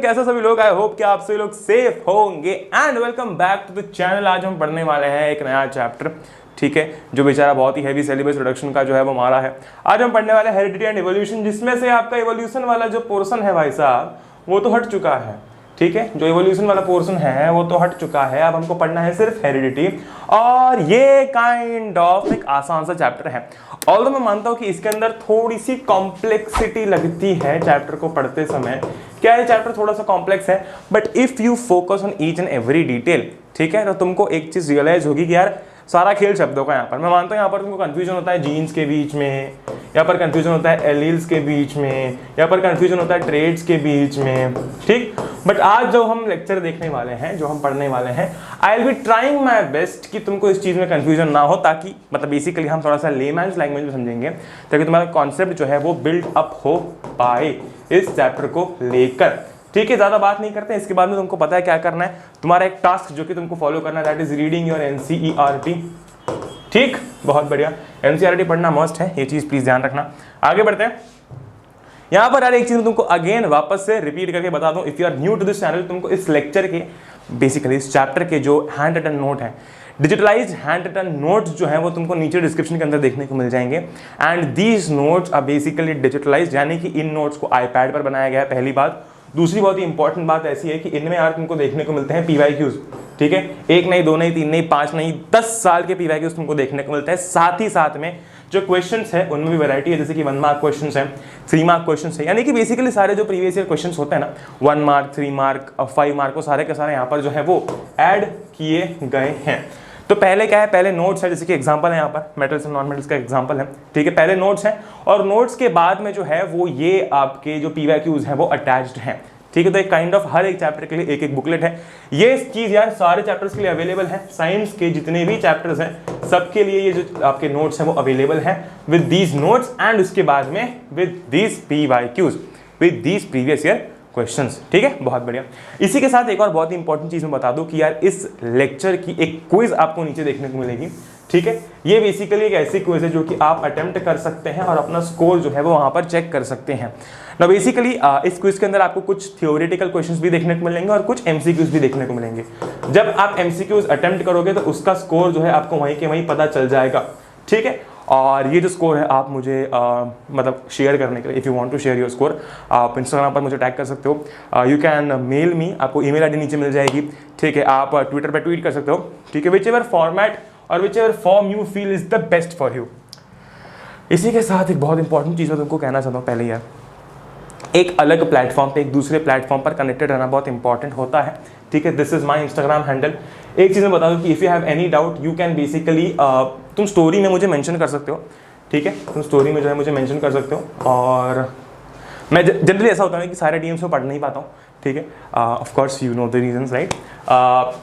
कैसे सभी लोग, आई होप कि आप सभी लोग सेफ होंगे and welcome back to the channel. आज हम पढ़ने वाले हैं एक नया चैप्टर, ठीक है, जो बेचारा बहुत ही हैवी सिलेबस रिडक्शन का जो है वो मारा है। आज हम पढ़ने वाले हैं हेरिडिटी एंड इवोल्यूशन, जिसमें से आपका इवोल्यूशन वाला जो पोर्शन है भाई साहब वो तो हट चुका है, ठीक है, जो इवोल्यूशन वाला पोर्शन है वो तो हट चुका है। अब हमको पढ़ना है सिर्फ हेरिडिटी, और ये काइंड ऑफ एक आसान सा चैप्टर है। ऑल्दो मैं मानता हूं कि इसके अंदर थोड़ी सी कॉम्प्लेक्सिटी लगती है चैप्टर को पढ़ते समय। क्या ये चैप्टर थोड़ा सा कॉम्प्लेक्स है, but if you focus on each and every detail, ठीक है, तो तुमको एक चीज रियलाइज होगी कि यार सारा खेल शब्दों का। यहाँ पर मैं मानता हूँ यहाँ पर तुमको कंफ्यूजन होता है जीन्स के बीच में, यहाँ पर कंफ्यूजन होता है एलील्स के बीच में, यहाँ पर कंफ्यूजन होता है ट्रेड्स के बीच में, ठीक। बट आज जो हम लेक्चर देखने वाले हैं, जो हम पढ़ने वाले हैं, I will be trying my best कि तुमको इस चीज़ में कंफ्यूजन ना हो, ताकि मतलब बेसिकली हम थोड़ा सा लेमैन्स लैंग्वेज में समझेंगे, ताकि तुम्हारा कॉन्सेप्ट जो है वो बिल्ड अप हो पाए इस चैप्टर को लेकर, ठीक है। ज्यादा बात नहीं करते हैं, इसके बाद में तुमको पता है क्या करना है। तुम्हारा एक टास्क जो कि तुमको फॉलो करना है, that is reading your NCERT, ठीक, बहुत बढ़िया। एनसीईआरटी पढ़ना मस्ट है, ये चीज प्लीज ध्यान रखना। आगे बढ़ते हैं। यहां पर यार एक चीज तुमको अगेन वापस से रिपीट करके बता दूं, if you are new to this channel, तुमको इस लेक्चर के बेसिकली इस चैप्टर के जो हैंड रिटन नोट है, डिजिटलाइज्ड हैंड रिटन नोट्स जो है वो तुमको नीचे डिस्क्रिप्शन के अंदर देखने को मिल जाएंगे। And these notes are basically digitalised, यानी कि इन नोट्स को आईपैड पर बनाया गया है, पहली बात। दूसरी बहुत ही इंपॉर्टेंट बात ऐसी है कि इनमें यार तुमको देखने को मिलते हैं पीवाईक्यूज, ठीक है, एक नहीं, दो नहीं, तीन नहीं, 5 नहीं, 10 साल के पीवाईक्यूज तुमको देखने को मिलते हैं। साथ ही साथ में जो क्वेश्चंस है उनमें भी वैरायटी है, जैसे कि 1 मार्क क्वेश्चंस है, 3 मार्क क्वेश्चंस है, यानी कि बेसिकली सारे जो प्रीवियस ईयर क्वेश्चंस होते हैं ना, 1 मार्क, 3 मार्क और 5 मार्क, वो सारे के सारे यहाँ पर जो है वो ऐड किए गए हैं। तो पहले क्या है, पहले नोट्स है, जैसे कि एग्जांपल है यहाँ पर मेटल्स एंड नॉन मेटल्स का एग्जांपल है, ठीक है, पहले नोट्स हैं, और नोट्स के बाद में जो है वो ये आपके जो पीवाईक्यूज हैं वो अटैच्ड हैं, ठीक है। तो एक काइंड ऑफ हर एक चैप्टर के लिए एक एक बुकलेट है। ये चीज यार सारे चैप्टर्स के लिए अवेलेबल है, साइंस के जितने भी चैप्टर्स हैं सबके लिए ये जो आपके नोट्स हैं वो अवेलेबल हैं विद दीज नोट्स, एंड उसके बाद में with these PYQs, with these previous year questions, ठीक है, बहुत बढ़िया। इसी के साथ एक और बहुत ही इंपॉर्टेंट चीज मैं बता दूं कि यार इस लेक्चर की एक क्विज आपको नीचे देखने को मिलेगी, ठीक है। ये बेसिकली एक ऐसी क्विज है जो कि आप अटेम्प्ट कर सकते हैं और अपना स्कोर जो है वो वहां पर चेक कर सकते हैं ना। बेसिकली इस क्विज के अंदर आपको कुछ थियोरेटिकल क्वेश्चंस भी देखने को मिलेंगे और कुछ एमसीक्यूज भी देखने को मिलेंगे। जब आप एमसीक्यूज अटेम्प्ट करोगे तो उसका स्कोर जो है आपको वहीं के वहीं पता चल जाएगा, ठीक है। और ये जो स्कोर है आप मुझे मतलब शेयर करने के लिए, if you want to share your score, आप इंस्टाग्राम पर मुझे टैग कर सकते हो, यू कैन मेल मी, आपको ईमेल आईडी नीचे मिल जाएगी, ठीक है। आप ट्विटर पर ट्वीट कर सकते हो, ठीक है, विच एवर फॉर्मेट और which ever form you feel is the best for you. इसी के साथ एक बहुत इंपॉर्टेंट चीज़ मैं तुमको कहना चाहता हूँ। पहले यार एक अलग प्लेटफॉर्म पे एक दूसरे प्लेटफॉर्म पर कनेक्टेड रहना बहुत इंपॉर्टेंट होता है, ठीक है। This is my Instagram handle. एक चीज़ मैं बता दूं कि if you have any doubt you can basically तुम स्टोरी में मुझे मेंशन कर सकते हो, ठीक है, तुम स्टोरी में जो है मुझे मेंशन कर सकते हो। और मैं जनरली ऐसा होता है कि सारे डीएम्स में पढ़ नहीं पाता हूँ, ठीक है, of course you know the reasons, right.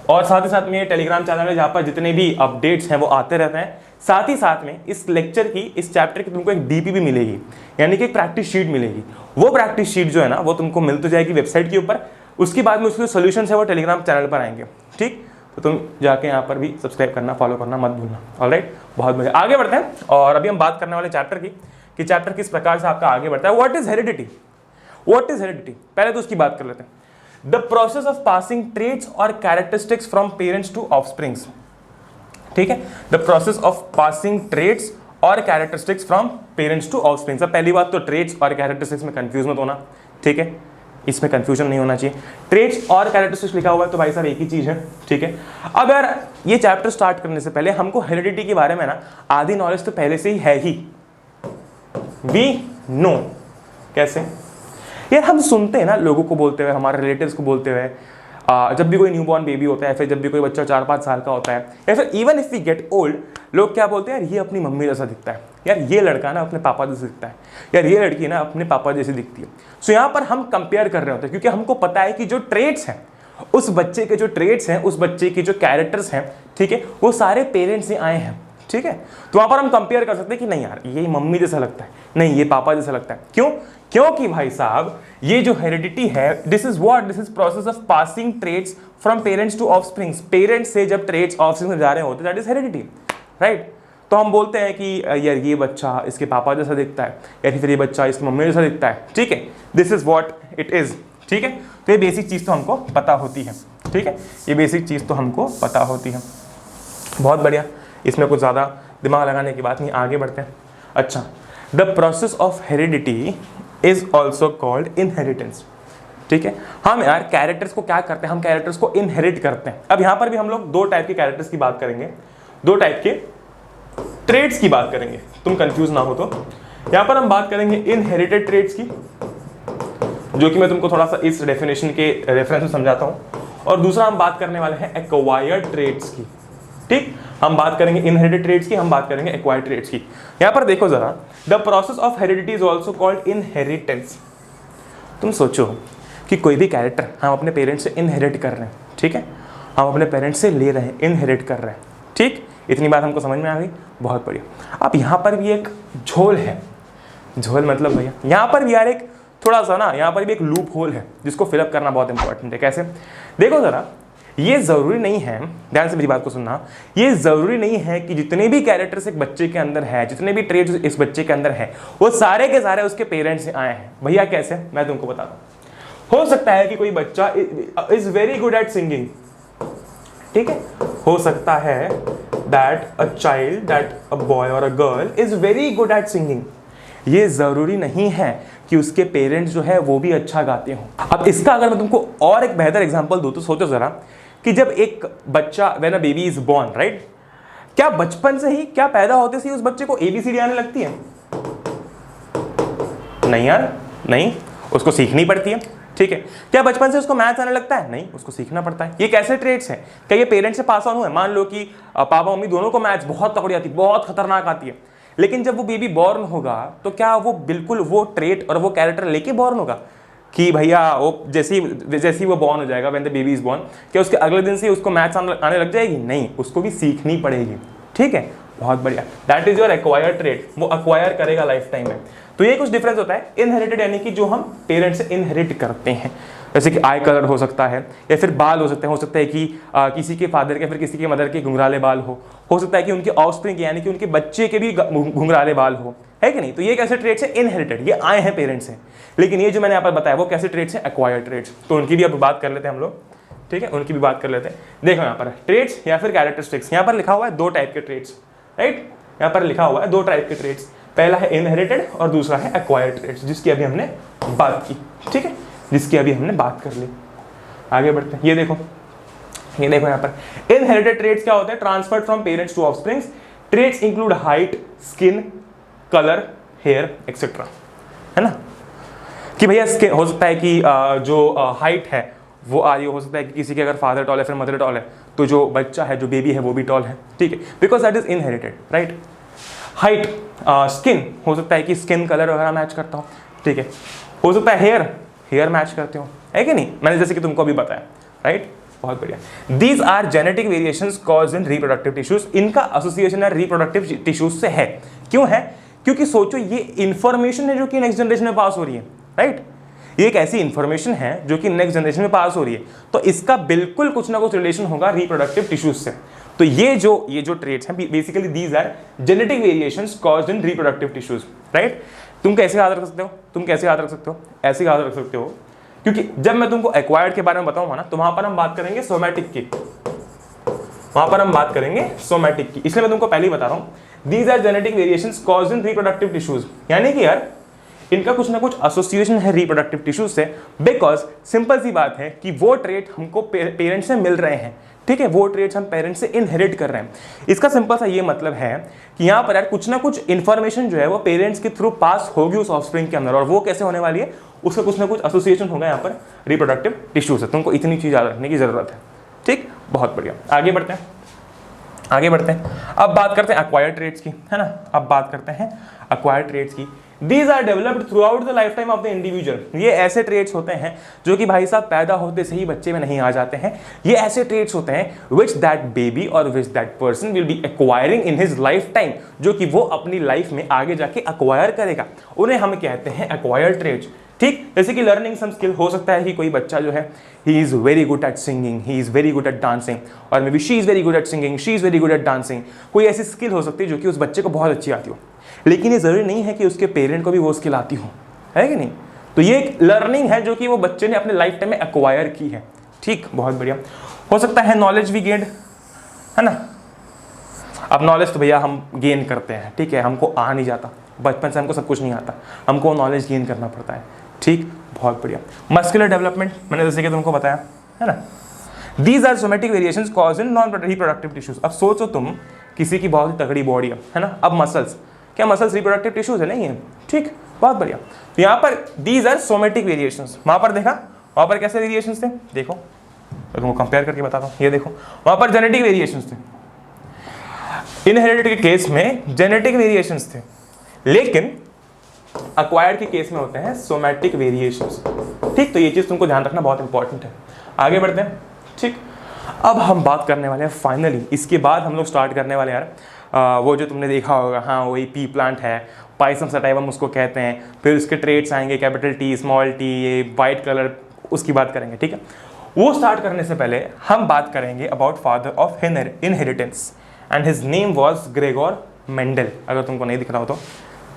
और साथ ही साथ में टेलीग्राम चैनल है जहाँ पर जितने भी अपडेट्स हैं वो आते रहते हैं। साथ ही साथ में इस लेक्चर की, इस चैप्टर की तुमको एक डीपी भी मिलेगी, यानी कि एक प्रैक्टिस शीट मिलेगी। वो प्रैक्टिस शीट जो है ना वो तुमको मिल तो जाएगी वेबसाइट के ऊपर, उसके बाद में उसके सॉल्यूशंस है वो टेलीग्राम चैनल पर आएंगे, ठीक। तो तुम जाके यहाँ पर भी सब्सक्राइब करना, फॉलो करना मत भूलना, ऑलराइट, बहुत बढ़िया। आगे बढ़ते हैं, और अभी हम बात करने वाले चैप्टर की कि चैप्टर किस प्रकार से आपका आगे बढ़ता है। What is heredity, what is heredity, पहले तो उसकी बात कर लेते हैं। The process of passing traits और characteristics from parents to offsprings, ठीक है, the process of passing traits और characteristics from parents to offsprings. अब पहली बात तो ट्रेट्स और कैरेक्टरिस्टिक्स में कंफ्यूज मत होना, ठीक है, इसमें कंफ्यूजन नहीं होना चाहिए। ट्रेट्स और कैरेक्टरिस्टिक्स लिखा हुआ है तो भाई साहब एक ही चीज है, ठीक है। अब यार ये चैप्टर स्टार्ट करने से पहले हमको हेरिडिटी के बारे में ना आधी नॉलेज तो पहले से ही है ही, वी नो। कैसे यार, हम सुनते हैं ना लोगों को बोलते हुए, हमारे रिलेटिव्स को बोलते हुए, जब भी कोई न्यूबॉर्न बेबी होता है, फिर जब भी कोई बच्चा 4-5 साल का होता है, या फिर even if we get old, लोग क्या बोलते हैं, यार ये अपनी मम्मी जैसा दिखता है, यार ये लड़का ना अपने पापा जैसे दिखता है, यार ये लड़की ना अपने पापा जैसी दिखती है। सो यहाँ पर हम कंपेयर कर रहे होते हैं, क्योंकि हमको पता है कि जो ट्रेट्स हैं, उस बच्चे के जो ट्रेट्स हैं, उस बच्चे के जो कैरेक्टर्स हैं, ठीक है, वो सारे पेरेंट्स से आए हैं, ठीक है। तो वहां पर हम कंपेयर कर सकते हैं कि नहीं यार ये मम्मी जैसा लगता है, नहीं ये पापा जैसा लगता है। क्यों? क्योंकि भाई साहब ये जो हेरिडिटी है, this is what, this is process of passing traits from parents to offsprings. Parents से जब ट्रेट्स ऑफस्प्रिंग में जा रहे होते दैट इज हेरिडिटी, राइट। तो हम बोलते हैं कि यार ये बच्चा इसके पापा जैसा दिखता है, या फिर ये बच्चा इसकी मम्मी जैसा दिखता है, ठीक है, this is what it is, ठीक है, तो ये बेसिक चीज़ तो हमको पता होती है, ठीक है, ये बेसिक चीज़ तो हमको पता होती है। बहुत बढ़िया, इसमें कुछ ज़्यादा दिमाग लगाने की बात नहीं, आगे बढ़ते हैं। अच्छा, the process of heredity is also called inheritance, ठीक है। हम यार कैरेक्टर्स को क्या करते हैं, हम कैरेक्टर्स को इनहेरिट करते हैं। अब यहाँ पर भी हम लोग दो टाइप के कैरेक्टर्स की बात करेंगे, दो टाइप के ट्रेड्स की बात करेंगे, तुम कंफ्यूज ना हो तो। यहाँ पर हम बात करेंगे इनहेरिटेड ट्रेड्स की, जो कि मैं तुमको थोड़ा सा इस डेफिनेशन के रेफरेंस में समझाता हूँ, और दूसरा हम बात करने वाले हैं एक्वायर्ड ट्रेड्स की, ठीक। हम बात करेंगे इनहेरिटेड ट्रेड्स की, हम बात करेंगे एक्वायर्ड ट्रेड्स की। यहाँ पर देखो जरा, the process of heredity is also called inheritance. तुम सोचो कि कोई भी कैरेक्टर हम अपने पेरेंट्स से इनहेरिट कर रहे हैं, ठीक है, हम अपने पेरेंट्स से ले रहे हैं, इनहेरिट कर रहे हैं, ठीक, इतनी बात हमको समझ में आ गई, बहुत बढ़िया। अब यहाँ पर भी एक झोल है, झोल मतलब भैया यहाँ पर भी यार एक थोड़ा सा ना, यहाँ पर भी एक लूप होल है जिसको फिलअप करना बहुत इंपॉर्टेंट है। कैसे, देखो जरा, ये जरूरी नहीं है, ध्यान से मेरी बात को सुनना, ये जरूरी नहीं है कि जितने भी कैरेक्टर्स एक बच्चे के अंदर है, जितने भी ट्रेड्स इस बच्चे के अंदर है, वो सारे के सारे उसके पेरेंट्स से आए हैं। भैया कैसे, मैं तुमको बताता हूँ। हो सकता है कि कोई बच्चा is very good at singing, ठीक है, हो सकता है that a child, that a boy और a girl is very good at singing. ये जरूरी नहीं है कि उसके पेरेंट्स जो है वो भी अच्छा गाते हों। अब इसका अगर मैं तुमको और एक बेहतर एग्जांपल दूं तो सोचो जरा कि जब एक बच्चा, when a baby is born, right, क्या बचपन से ही, क्या पैदा होते से ही उस बच्चे को ABCD आने लगती है? नहीं यार, नहीं, उसको सीखनी पड़ती है, ठीक है। क्या बचपन से उसको मैथ्स आने लगता है? नहीं, उसको सीखना पड़ता है। ये कैसे ट्रेड्स हैं? क्या ये पेरेंट्स से पास ऑन हुए? मान लो कि पापा मम्मी दोनों को मैथ्स बहुत तगड़ी आती है, बहुत खतरनाक आती है, लेकिन जब वो बेबी बॉर्न होगा तो क्या वो बिल्कुल वो ट्रेट और वो कैरेक्टर लेके बॉर्न होगा कि भैया वो जैसी वो बॉर्न हो जाएगा, when the baby is born, क्या उसके अगले दिन से उसको मैथ्स आने लग जाएगी? नहीं, उसको भी सीखनी पड़ेगी, ठीक है, बहुत बढ़िया। That is your acquired trait, वो अक्वायर करेगा लाइफ टाइम में। तो ये कुछ डिफरेंस होता है। इनहेरिटेड यानी कि जो हम पेरेंट्स से इनहेरिट करते हैं, जैसे कि आई कलर हो सकता है, या फिर बाल हो सकते हैं, हो सकता है कि किसी के फादर के, फिर किसी के मदर के घुंघराले बाल हो सकता है कि उनके ऑफस्प्रिंग यानी कि उनके बच्चे के भी घुंघराले बाल हो, है कि नहीं। तो ये कैसे ट्रेड्स है? इनहेरिटेड, ये आए हैं पेरेंट्स से। लेकिन ये जो मैंने यहाँ पर बताया वो कैसे ट्रेड्स हैं? Acquired traits. तो उनकी भी अब बात कर लेते हैं हम लोग, ठीक है, उनकी भी बात कर लेते हैं। देखो यहाँ पर ट्रेड्स या फिर कैरेक्टरिस्टिक्स, यहाँ पर लिखा हुआ है दो टाइप के ट्रेड्स, राइट, यहाँ पर लिखा हुआ है दो टाइप के ट्रेड्स, पहला है इनहेरिटेड और दूसरा है एक्वायर्ड ट्रेड्स, जिसकी अभी हमने बात की, ठीक है, जिसकी अभी हमने बात कर ली। आगे बढ़ते हैं। ये देखो यहाँ पर इनहेरिटेड ट्रेड्स क्या होते हैं? Transferred from parents to offsprings. Traits include height, skin colour, hair etcetera, है ना, कि भैया हो सकता है कि जो हाइट है वो आ रही हो सकता है कि किसी के अगर फादर टॉल है फिर मदर टॉल है, तो जो बच्चा है, जो बेबी है, वो भी टॉल है, ठीक है, because that is inherited, right. Height, skin, हो सकता है कि स्किन कलर वगैरह मैच करता हो, ठीक है, हो सकता है हेयर मैच करते हो, है कि नहीं, मैंने जैसे कि तुमको अभी बताया, राइट, बहुत बढ़िया। These are genetic variations caused in reproductive tissues. इनका एसोसिएशन रिप्रोडक्टिव टिश्यूज से है। क्यों है? क्योंकि सोचो ये इंफॉर्मेशन है जो कि नेक्स्ट जनरेशन में पास हो रही है, राइट, ये एक ऐसी इंफॉर्मेशन है जो कि नेक्स्ट जनरेशन में पास हो रही है, तो इसका बिल्कुल कुछ ना कुछ रिलेशन होगा रिप्रोडक्टिव टिश्यूज से। तो ये जो ट्रेट्स हैं basically these are genetic variations caused in reproductive tissues, right. तुम कैसे याद रख सकते हो? ऐसे याद रख सकते हो क्योंकि जब मैं तुमको एक्वायर्ड के बारे में बताऊंगा ना, तो वहां पर हम बात करेंगे सोमैटिक की, इसलिए मैं तुमको पहले ही बता रहा हूं, these are genetic variations caused in reproductive tissues, यानी कि यार इनका कुछ ना कुछ एसोसिएशन है रिप्रोडक्टिव टिश्यूज से, बिकॉज सिंपल सी बात है कि वो ट्रेट हमको पेरेंट्स से मिल रहे हैं, ठीक है, वो ट्रेट्स हम पेरेंट्स से इनहेरिट कर रहे हैं। इसका सिंपल सा ये मतलब है कि यहाँ पर यार कुछ ना कुछ इंफॉर्मेशन जो है वो पेरेंट्स के थ्रू पास होगी उस ऑफस्प्रिंग के अंदर, और वो कैसे होने वाली है, उसका कुछ ना कुछ एसोसिएशन होगा यहाँ पर रिप्रोडक्टिव टिश्यू से। तुमको इतनी चीज याद रखने की जरूरत है, ठीक, बहुत बढ़िया। आगे बढ़ते हैं। अब बात करते हैं एक्वायर्ड ट्रेट्स की, है ना, अब बात करते हैं एक्वायर्ड ट्रेट्स की। These are developed throughout the lifetime of the individual. ये ऐसे ट्रेट्स होते हैं जो कि भाई साहब पैदा होते से ही बच्चे में नहीं आ जाते हैं। ये ऐसे ट्रेट्स होते हैं which that baby or which that person will be acquiring in his lifetime, जो कि वो अपनी लाइफ में आगे जाके अक्वायर करेगा, उन्हें हम कहते हैं एक्वायर्ड ट्रेट्स, ठीक। जैसे कि लर्निंग सम स्किल, हो सकता है कि कोई बच्चा जो है he is very good at singing, he is very good at dancing, और maybe she is very good at singing, she is very good at dancing. कोई ऐसी स्किल हो सकती है जो कि उस बच्चे को बहुत अच्छी आती हो, लेकिन ये जरूरी नहीं है कि उसके पेरेंट को भी वो स्किल आती हो, है कि नहीं। तो ये एक लर्निंग है जो कि वो बच्चे ने अपने लाइफ टाइम में एक्वायर की है। ठीक, बहुत बढ़िया। हो सकता है नॉलेज भी गेन, है ना। अब नॉलेज तो भैया हम गेन करते हैं, ठीक है, हमको आ नहीं जाता, बचपन से हमको सब कुछ नहीं आता, हमको नॉलेज गेन करना पड़ता है। ठीक, बहुत बढ़िया। मस्कुलर डेवलपमेंट मैंने जैसे कि तुमको बताया, है ना। These are somatic variations cause in non reproductive tissues. अब सोचो तुम, किसी की बहुत ही तगड़ी बॉडी है ना। अब मसल्स, क्या मसल्स रिप्रोडक्टिव टिश्यूज है? नहीं है। ठीक, बहुत बढ़िया। तो यहाँ पर दीज आर सोमेटिक वेरिएशंस, वहां पर देखा, वहां पर कैसे वेरिएशंस थे, देखो तुमको कंपेयर करके बताता हूँ। ये देखो, वहां पर जेनेटिक वेरिएशंस थे, इनहेरिटेड के केस में जेनेटिक वेरिएशंस थे, लेकिन अक्वायर्ड के केस में होते हैं सोमैटिक वेरिएशंस। ठीक, तो ये चीज तुमको ध्यान रखना बहुत इंपॉर्टेंट है। आगे बढ़ते हैं। ठीक, अब हम बात करने वाले हैं फाइनली, इसके बाद हम लोग स्टार्ट करने वाले यार वो जो तुमने देखा होगा, हाँ वही पी प्लांट है, पाइसम सटाइवम उसको कहते हैं। फिर उसके ट्रेट्स आएंगे, कैपिटल टी, स्मॉल टी, ये वाइट कलर, उसकी बात करेंगे। ठीक है, वो स्टार्ट करने से पहले हम बात करेंगे about father of inheritance and his name was Gregor Mendel. अगर तुमको नहीं दिख रहा हो तो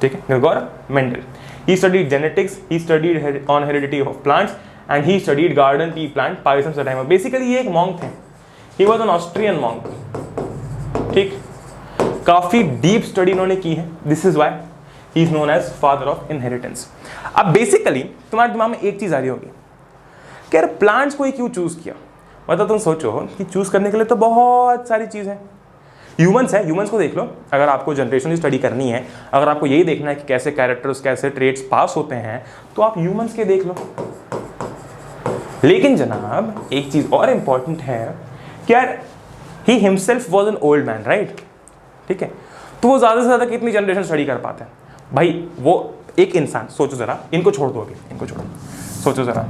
ठीक है, Gregor Mendel. He studied genetics, he studied on heredity of plants and he studied garden pea plant, Pisum sativum. Basically ये एक मॉन्क थे, he was an Austrian monk. ठीक, काफी डीप स्टडी इन्होंने की है, this is why he is known as father of inheritance. अब basically तुम्हारे दिमाग में एक चीज आ रही होगी कि यार प्लांट्स को ही क्यों चूज किया। मतलब तुम सोचो कि चूज करने के लिए तो बहुत सारी चीज है। ह्यूमंस है, ह्यूमंस को देख लो, अगर आपको जनरेशन की स्टडी करनी है, अगर आपको यही देखना है कि कैसे कैरेक्टर्स, कैसे ट्रेट्स पास होते हैं, तो आप ह्यूमंस के देख लो। लेकिन जनाब एक चीज और इंपॉर्टेंट है कि यार he himself was an old man, right. ठीक है, तो वो ज्यादा से ज्यादा कितनी जनरेशन स्टडी कर पाते हैं भाई। वो एक इंसान, सोचो जरा, इनको छोड़ दो, अभी इनको छोड़ो, सोचो जरा,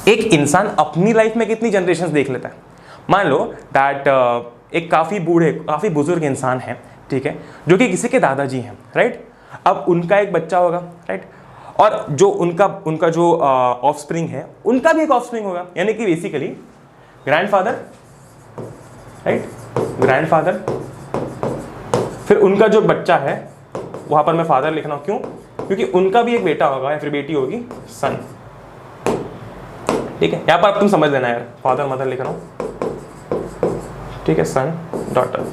एक इंसान अपनी लाइफ में कितनी जनरेशन देख लेता है। मान लो दैट एक काफी बूढ़े, काफी बुजुर्ग इंसान है, ठीक है, जो कि किसी के दादाजी हैं, राइट। अब उनका एक बच्चा होगा, राइट, और जो उनका जो ऑफस्प्रिंग है, उनका भी एक ऑफस्प्रिंग होगा, यानी कि बेसिकली ग्रैंडफादर, राइट, ग्रैंडफादर, फिर उनका जो बच्चा है, वहां पर मैं फादर लिख रहा हूं, क्यों? क्योंकि उनका भी एक बेटा होगा या फिर बेटी होगी, सन। ठीक है, यहां पर अब तुम समझ लेना यार, फादर मदर लिख रहा हूं, ठीक है, सन डॉटर।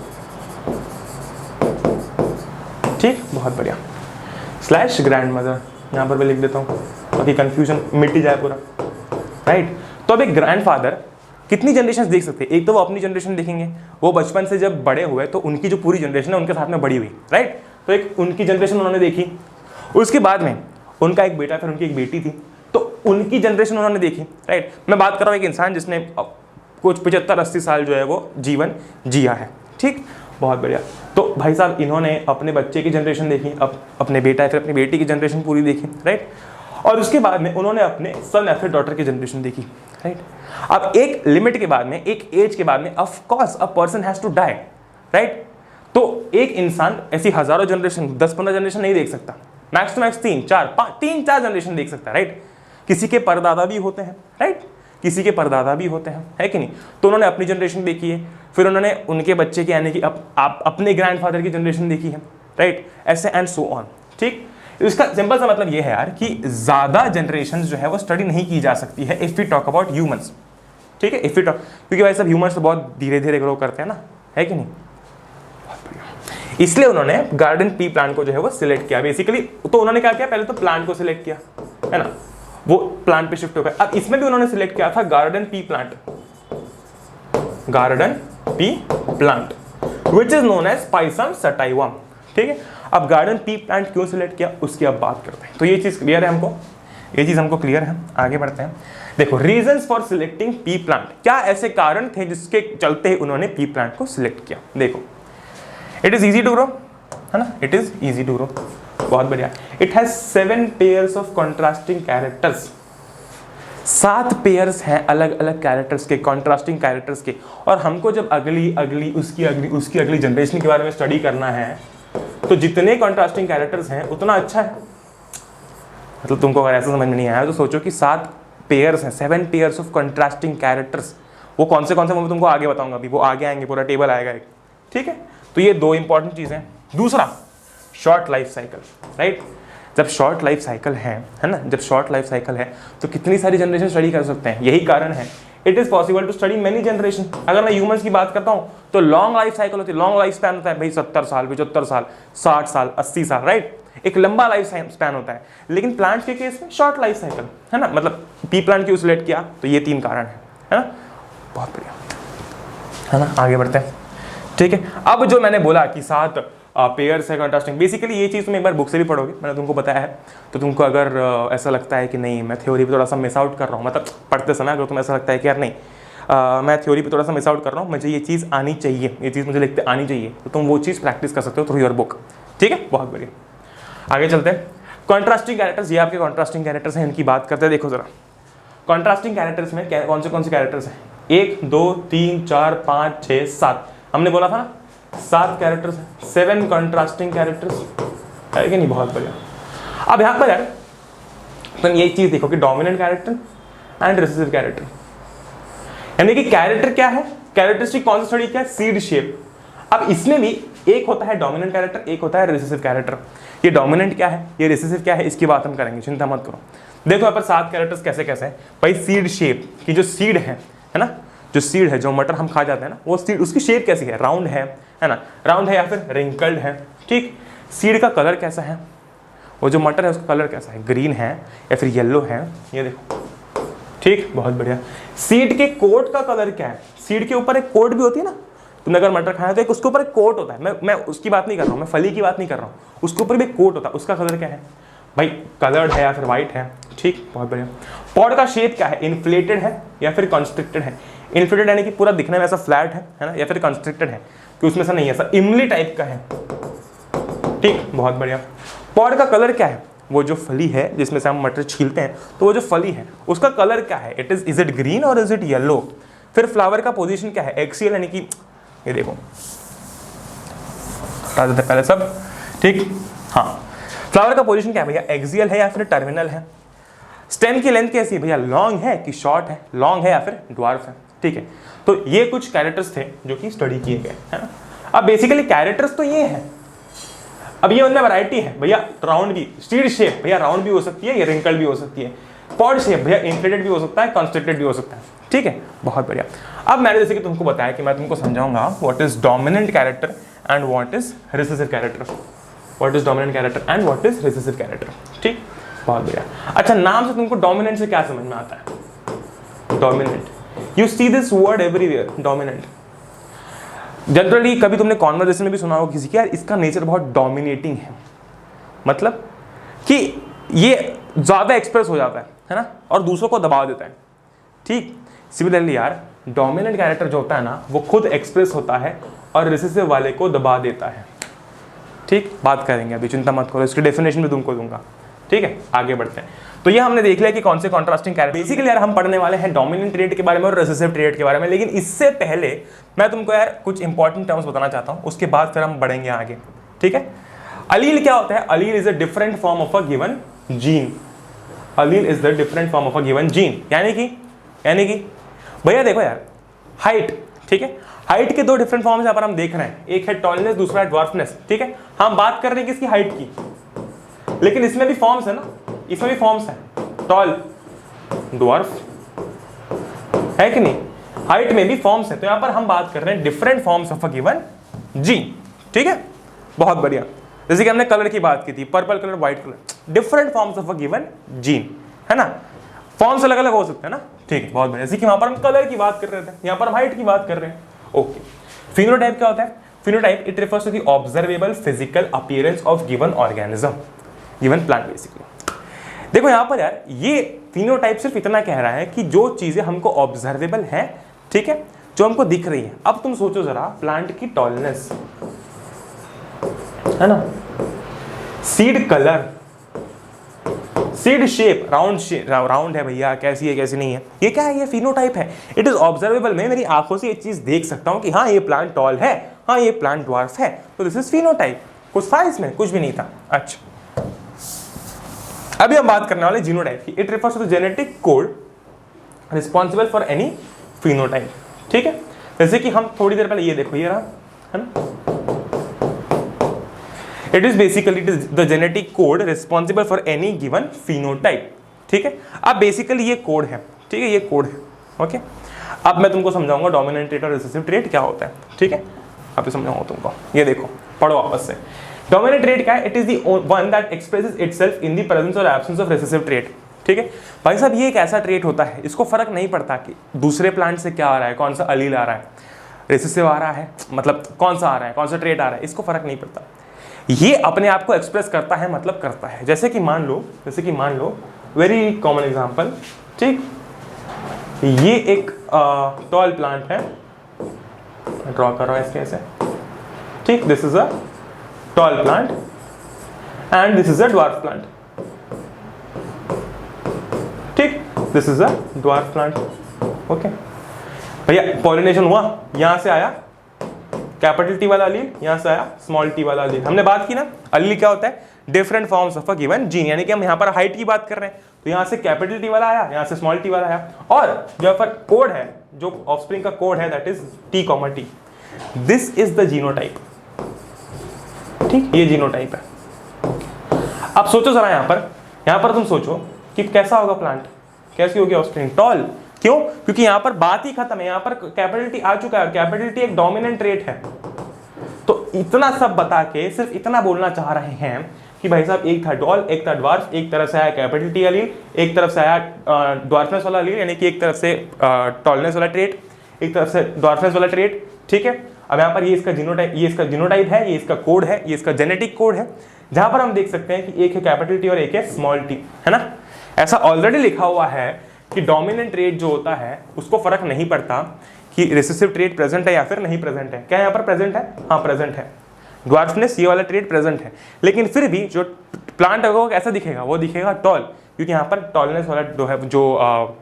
ठीक, बहुत बढ़िया, स्लैश ग्रैंड मदर यहां पर मैं लिख देता हूं ताकि कंफ्यूजन मिट जाए पूरा, राइट। तो अब एक ग्रैंडफादर कितनी जनरेशन देख सकते हैं? एक तो वो अपनी जनरेशन देखेंगे, वो बचपन से जब बड़े हुए तो उनकी जो पूरी जनरेशन है उनके साथ में बड़ी हुई, राइट। तो एक उनकी जनरेशन उन्होंने देखी, उसके बाद में उनका एक बेटा, फिर उनकी एक बेटी थी, तो उनकी जनरेशन उन्होंने देखी, राइट। मैं बात कर रहा हूँ एक इंसान जिसने कुछ 75-80 साल जो है वो जीवन जिया है। ठीक, बहुत बढ़िया। तो भाई साहब इन्होंने अपने बच्चे की जनरेशन देखी, अपने बेटा फिर अपनी बेटी की जनरेशन पूरी देखी, राइट। और उसके बाद में उन्होंने अपने सन या फिर डॉटर की जनरेशन देखी, राइट। अब एक लिमिट के बाद में, एक एज के बाद में, of course a person has to die, right. तो एक इंसान ऐसी हजारों जनरेशन, 10-15 जनरेशन नहीं देख सकता, मैक्स टू मैक्स 3-4 जनरेशन देख सकता है, राइट। किसी के परदादा भी होते हैं, राइट, किसी के परदादा भी होते हैं, है कि नहीं। तो उन्होंने अपनी जनरेशन देखी है, फिर उन्होंने उनके बच्चे की, यानी कि आप अपने ग्रैंडफादर की जनरेशन देखी है, राइट, ऐसे एंड सो ऑन। ठीक, इसका सिंपल सा मतलब ये है यार कि ज्यादा जनरेशन जो है वो स्टडी नहीं की जा सकती है if we talk about humans. ठीक है, इफ वी टॉक, क्योंकि भाई सब ह्यूमंस तो बहुत धीरे धीरे ग्रो करते हैं ना, है कि नहीं। इसलिए उन्होंने गार्डन पी प्लांट को जो है वो सिलेक्ट किया बेसिकली। तो उन्होंने क्या किया, पहले तो प्लांट को सिलेक्ट किया, है ना, वो प्लांट पे शिफ्ट हो गए। अब इसमें भी उन्होंने सिलेक्ट किया था garden pea plant, garden pea plant which is known as Pisum sativum. ठीक है, अब गार्डन पी प्लांट क्यों सिलेक्ट किया उसकी अब बात करते हैं। तो ये चीज क्लियर है हमको, ये चीज हमको क्लियर है। आगे बढ़ते हैं। देखो, reasons for selecting P plant, क्या ऐसे कारण थे जिसके चलते उन्होंने पी प्लांट को सिलेक्ट किया। देखो, it is easy to grow, है ना, it is easy to grow, बहुत बढ़िया। It has 7 pairs of contrasting characters, 7 pairs हैं अलग अलग कैरेक्टर्स के, कॉन्ट्रास्टिंग कैरेक्टर्स के। और हमको जब अगली उसकी अगली जनरेशन के बारे में स्टडी करना है तो जितने कॉन्ट्रास्टिंग कैरेक्टर्स हैं उतना अच्छा है। मतलब तुमको अगर ऐसा समझ में नहीं आया तो सोचो कि 7 पेयर्स हैं, 7 पेयर्स ऑफ कॉन्ट्रास्टिंग कैरेक्टर्स। वो कौन से वो मैं तुमको आगे बताऊंगा, अभी वो आगे आएंगे, पूरा टेबल आएगा एक। ठीक है, तो ये 2 इंपॉर्टेंट चीजें। दूसरा, शॉर्ट लाइफ साइकिल, राइट। जब शॉर्ट लाइफ साइकिल है ना, जब शॉर्ट लाइफ साइकिल है तो कितनी सारी जनरेशन स्टडी कर सकते हैं। यही कारण है it is possible to study many generation. अगर मैं ह्यूमंस की बात करता हूँ तो लॉन्ग लाइफ साइकिल होती है, लॉन्ग लाइफ स्पैन होता है भाई 70 साल, 75 साल, 60 साल, 80 साल, राइट। एक लंबा लाइफ स्पैन होता है। लेकिन प्लांट्स के केस में शॉर्ट लाइफ साइकिल है ना, मतलब पी प्लांट क्यों सिलेक्ट किया, तो ये 3 कारण है ना। बहुत बढ़िया है ना, आगे बढ़ते हैं। ठीक है, अब जो मैंने बोला कि 7 पेयर्स है कंट्रास्टिंग, बेसिकली ये चीज़ तुम एक बार बुक से भी पढ़ोगे, मैंने तुमको बताया है। तो तुमको अगर ऐसा लगता है कि नहीं मैं थ्योरी पे थोड़ा सा मिस आउट कर रहा हूँ, मतलब पढ़ते समय अगर तुम्हें ऐसा लगता है कि यार नहीं मैं थ्योरी पे थोड़ा सा मिस आउट कर रहा हूँ, मुझे ये चीज़ आनी चाहिए, ये चीज़ मुझे लिखते आनी चाहिए, तो तुम वो चीज़ प्रैक्टिस कर सकते हो थ्रू योर बुक। ठीक है, बहुत बढ़िया। आगे चलते हैं। कॉन्ट्रास्टिंग कैरेक्टर्स, ये आपके कॉन्ट्रास्टिंग कैरेक्टर्स हैं, इनकी बात करते हैं। देखो जरा कॉन्ट्रास्टिंग कैरेक्टर्स में कौन से कैरेक्टर्स हैं, 1 2 3 4 5 6 7, हमने बोला था 7 कैरेक्टर्स हैं, 7 कॉन्ट्रास्टिंग कैरेक्टर्स है कि नहीं। बहुत बढ़िया। अब यहाँ पर यार तुम ये चीज देखो कि dominant character and recessive character, यानी कि कैरेक्टर क्या है, कैरेक्टरिस्टिक कौन सा स्टडी क्या है, सीड शेप। अब इसमें भी एक होता है डोमिनेंट कैरेक्टर, एक होता है रिसेसिव कैरेक्टर। ये डोमिनेंट क्या है, ये रिसेसिव क्या है, इसकी बात हम करेंगे, चिंता मत करो। देखो यहाँ पर 7 कैरेक्टर्स कैसे कैसे हैं भाई। सीड शेप की जो सीड है ना, जो सीड है, जो मटर हम खा जाते हैं ना, वो सीड उसकी शेप कैसी है, राउंड है ना, राउंड है या फिर रिंकल्ड है। ठीक, सीड का कलर कैसा है, वो जो मटर है उसका कलर कैसा है, ग्रीन है या फिर येलो है, ये देखो। ठीक, बहुत बढ़िया। सीड के कोट का कलर क्या है, सीड के ऊपर एक कोट भी होती है ना, तुमने अगर मटर खाया तो एक उसके ऊपर एक कोट होता है, मैं उसकी बात नहीं कर रहा हूँ, मैं फली की बात नहीं कर रहा हूँ, उसके ऊपर भी एक कोट होता है, उसका कलर क्या है भाई, कलर्ड है या फिर वाइट है। ठीक, बहुत बढ़िया। पॉड का शेप क्या है, इन्फ्लेटेड है या फिर कंस्ट्रिक्टेड है। इन्फ्लेटेड यानी कि पूरा दिखने में ऐसा फ्लैट है ना, या फिर कंस्ट्रिक्टेड है कि उसमें से नहीं, ऐसा इमली टाइप का है। ठीक, बहुत बढ़िया। पॉड का कलर क्या है, वो जो फली है जिसमें से हम मटर छीलते हैं, तो वो जो फली है उसका कलर क्या है, इज इट ग्रीन और इज इट येलो। फिर फ्लावर का पोजीशन क्या है, एक्सियल, यानी कि ये देखो हटा देते पहले सब। ठीक, हाँ, फ्लावर का पोजीशन क्या है भैया, एक्सियल है या फिर टर्मिनल है। स्टेम की लेंथ कैसी है भैया, लॉन्ग है कि शॉर्ट है, लॉन्ग है या फिर ड्वार्फ है। ठीक है, तो ये कुछ कैरेक्टर्स थे जो कि स्टडी किए गए है ना। अब बेसिकली कैरेक्टर्स तो ये हैं, अब ये उनमें वैरायटी है भैया। राउंड भी, सीड शेप भैया राउंड भी हो सकती है, ये रिंकल भी हो सकती है। पॉड शेप भैया इन्फ्लेटेड भी हो सकता है, कंस्ट्रिक्टेड भी हो सकता है। ठीक है, बहुत बढ़िया। अब मैंने जैसे कि तुमको बताया कि मैं तुमको समझाऊंगा what is dominant character and what is recessive character, what is dominant character and what is recessive character. ठीक, बहुत बढ़िया। अच्छा, नाम से तुमको डोमिनेंट से क्या समझ में आता है, dominant, you see this word everywhere, dominant. Generally कभी तुमने कॉन्वर्सेशन में भी सुना होगा किसी की, यार इसका नेचर बहुत डोमिनेटिंग है, मतलब कि ये ज्यादा एक्सप्रेस हो जाता है ना, और दूसरों को दबा देता है। ठीक, सिमिलरली यार डोमिनेंट कैरेक्टर जो होता है ना, वो खुद एक्सप्रेस होता है और रिसेसिव वाले को दबा देता है। ठीक, बात करेंगे अभी, चिंता मत करो, इसकी डेफिनेशन भी तुमको दूंगा। ठीक है, आगे बढ़ते हैं। तो ये हमने देख लिया कि कौन से कॉन्ट्रास्टिंग कैरेक्टर। बेसिकली यार हम पढ़ने वाले हैं डोमिनेंट ट्रेट के बारे में और रिसेसिव ट्रेट के बारे में, लेकिन इससे पहले मैं तुमको यार कुछ इंपॉर्टेंट टर्म्स बताना चाहता हूं, उसके बाद फिर हम बढ़ेंगे आगे। ठीक है, अलील क्या होता है, अलील is a different form of a given gene. Aleel is the different form of a given gene, यानी कि भैया देखो यार, हाइट, ठीक है, हाइट के 2 डिफरेंट फॉर्म्स यहाँ पर हम देख रहे हैं, एक है टॉलनेस, दूसरा है ड्वार्फनेस। ठीक है, हम बात कर रहे हैं किसकी, हाइट की, लेकिन इसमें भी फॉर्म्स है ना, इसमें भी फॉर्म्स है, टॉल, ड्वार्फ, है कि नहीं, हाइट में भी फॉर्म्स है। तो यहां पर हम बात कर रहे हैं different forms of a given gene. ठीक है, बहुत बढ़िया। जैसे कि हमने कलर की बात की थी, purple colour, white colour, different forms of a given gene, है ना, फॉर्म्स अलग अलग हो सकते हैं ना। ठीक है, बहुत बढ़िया। जैसे कि वहां पर हम कलर की बात कर रहे थे, यहां पर हम हाइट की बात कर रहे हैं। ओके, फिनोटाइप क्या होता है, phenotype it refers to the observable physical appearance of given organism, given plant basically. देखो यहां पर यार ये फिनोटाइप सिर्फ इतना कह रहा है कि जो चीजें हमको ऑब्जर्वेबल हैं, ठीक है, जो हमको दिख रही है। अब तुम सोचो जरा, प्लांट की टॉलनेस, है ना, seed colour, seed shape, round है भैया, कैसी है कैसी नहीं है, ये क्या है, ये फिनोटाइप है। इट इज ऑब्जर्वेबल, मैं मेरी आंखों से ये चीज देख सकता हूं कि हाँ ये प्लांट टॉल है, हाँ ये प्लांट ड्वार्फ है, तो दिस इज फिनोटाइप। कुछ था इसमें, कुछ भी नहीं था। अच्छा, अभी हम बात करने वाले जीनोटाइप की। It refers to the genetic code responsible for any phenotype. ठीक है, जैसे कि हम थोड़ी देर पहले ये देखो, ये रहा, है ना, it is basically the genetic code responsible for any given phenotype. ठीक है, अब बेसिकली ये कोड है, ठीक है, ये कोड है। ओके, अब मैं तुमको समझाऊंगा डोमिनेंट ट्रेट और रिसेसिव ट्रेट क्या होता है। ठीक है, अब समझाऊंगा तुमको, ये देखो, पढ़ो वापस से। डोमिनेंट ट्रेट क्या है? It is the one that expresses itself in the presence और एब्सेंस ऑफ रिसेसिव ट्रेट। ठीक है भाई साहब, ये एक ऐसा ट्रेट होता है, इसको फर्क नहीं पड़ता कि दूसरे प्लांट से क्या आ रहा है, कौन सा अलील आ रहा है, रिसेसिव आ रहा है, मतलब कौन सा आ रहा है, कौन सा ट्रेट आ रहा है, इसको फर्क नहीं पड़ता। ये अपने आप को एक्सप्रेस करता है, मतलब करता है। जैसे कि मान लो वेरी कॉमन एग्जांपल, ठीक, ये एक टॉल प्लांट है, ड्रॉ कर रहा हूं इसके ऐसे, ठीक, this is a tall plant and this is a dwarf plant. ठीक, this is a dwarf plant. Okay भैया, पॉलिनेशन हुआ, यहां से आया कैपिटल टी वाला अलील, यहां से आया स्मॉल टी वाला अलील। हमने बात की ना, अलील क्या होता है? Different forms of a given gene, यानी कि हम यहां पर हाइट की बात कर रहे हैं, तो यहां से कैपिटल टी वाला आया, यहां से स्मॉल टी वाला आया, और जो पर कोड है, जो ऑफस्प्रिंग का कोड है, that is T comma T. This is the genotype. ठीक, ये जीनोटाइप है। अब सोचो जरा, यहां पर तुम सोचो कि कैसा होगा प्लांट, कैसी होगी ऑफस्प्रिंग? टॉल। क्यों? क्योंकि यहां पर बात ही खत्म है, यहां पर कैपिटल टी आ चुका है, कैपिटल टी एक डोमिनेंट ट्रेट है। तो इतना सब बता के सिर्फ इतना बोलना चाह रहे हैं कि भाई साहब, एक था टॉल, एक था ड्वार्फ, एक तरफ से आया कैपिटल टी अलील, एक तरफ से आया ड्वार्फनेस वाला अलील, यानी कि एक तरफ से टॉलनेस वाला ट्रेट, एक तरफ से ड्वार्फनेस वाला ट्रेट। ठीक है, अब यहाँ पर ये इसका जीनोटाइप है, ये इसका कोड है, ये इसका जेनेटिक कोड है, जहां पर हम देख सकते हैं कि एक है कैपिटल टी और एक है स्मॉल टी, है ना। ऐसा ऑलरेडी लिखा हुआ है कि डोमिनेंट ट्रेट जो होता है उसको फर्क नहीं पड़ता कि रिसेसिव ट्रेट प्रेजेंट है या फिर नहीं प्रेजेंट है। क्या यहाँ पर प्रेजेंट है? हाँ, प्रेजेंट है। ड्वार्फनेस, ये वाला ट्रेट प्रेजेंट है, लेकिन फिर भी जो प्लांट होगा कैसा दिखेगा? वो दिखेगा टॉल, क्योंकि यहाँ पर टॉलनेस वाला जो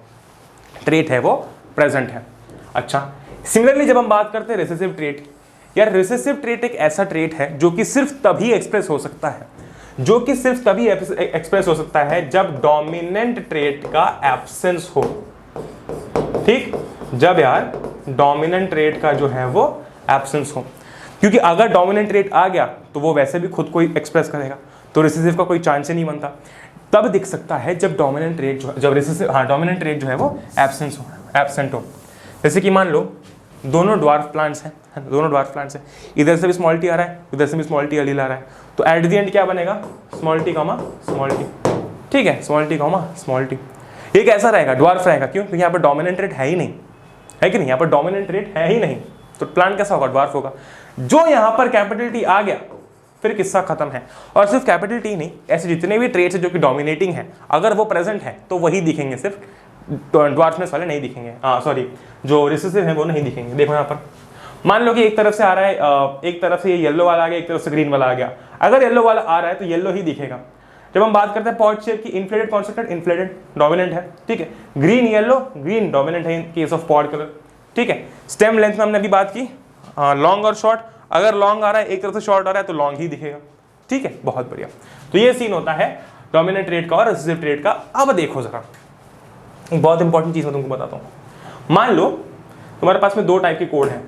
ट्रेट है वो प्रेजेंट है। अच्छा, सिमिलरली जब हम बात करते हैं रिसेसिव ट्रेट, यार रिसेसिव ट्रेट एक ऐसा ट्रेट है जो कि सिर्फ तभी एक्सप्रेस हो सकता है, जब डोमिनेंट ट्रेट का एब्सेंस हो। ठीक, जब यार डोमिनेंट ट्रेट का जो है वो एब्सेंस हो, क्योंकि अगर डोमिनेंट ट्रेट आ गया तो वो वैसे भी खुद को एक्सप्रेस करेगा, तो रिसेसिव का कोई चांस ही नहीं बनता। तब दिख सकता है जब डोमिनेंट ट्रेट डोमिनेंट ट्रेट जो है वो एब्सेंट हो। जैसे कि मान लो दोनों ड्वार्फ प्लांट्स हैं, इधर से भी स्मॉल टी आ रहा है, इधर से भी स्मॉल टी अलील आ रहा है, तो एट द एंड क्या बनेगा? Small T comma small T. ठीक है, small T comma small T. ये कैसा रहेगा? ड्वार्फ रहेगा। क्यों? क्योंकि यहाँ पर डोमिनेंट ट्रेट है ही नहीं, है कि नहीं? यहाँ पर डोमिनेंट ट्रेट है ही नहीं, तो प्लांट कैसा होगा? ड्वार्फ होगा। जो यहाँ पर कैपिटल टी आ गया, फिर किस्सा खत्म है। और सिर्फ कैपिटल टी नहीं, ऐसे जितने भी ट्रेट्स जो कि डोमिनेटिंग है, अगर वो प्रेजेंट है तो वही दिखेंगे, सिर्फ ड्वार्फनेस वाले नहीं दिखेंगे। सॉरी, जो रिसेसिव है वो नहीं दिखेंगे। देखो यहाँ पर मान लो कि एक तरफ से आ रहा है, एक तरफ से ये येलो वाला आ गया, एक तरफ से ग्रीन वाला आ गया। अगर येलो वाला आ रहा है तो येलो ही दिखेगा। जब हम बात करते हैं पॉट शेप की, इन्फ्लेटेड कॉन्सेंट्रेट, इन्फ्लेटेड डोमिनेंट है। ठीक है, ग्रीन येलो, ग्रीन डोमिनेंट है in case of pot colour. ठीक है, स्टेम लेंथ में हमने अभी बात की, लॉन्ग और शॉर्ट। अगर लॉन्ग आ रहा है, एक तरफ से शॉर्ट आ रहा है, तो लॉन्ग ही दिखेगा। ठीक है, बहुत बढ़िया। तो ये सीन होता है डोमिनेंट ट्रेट का और रिसेसिव ट्रेट का। अब देखो जरा, एक बहुत इंपॉर्टेंट चीज मैं तुमको बताता हूं। मान लो तुम्हारे पास में दो टाइप के कोड हैं,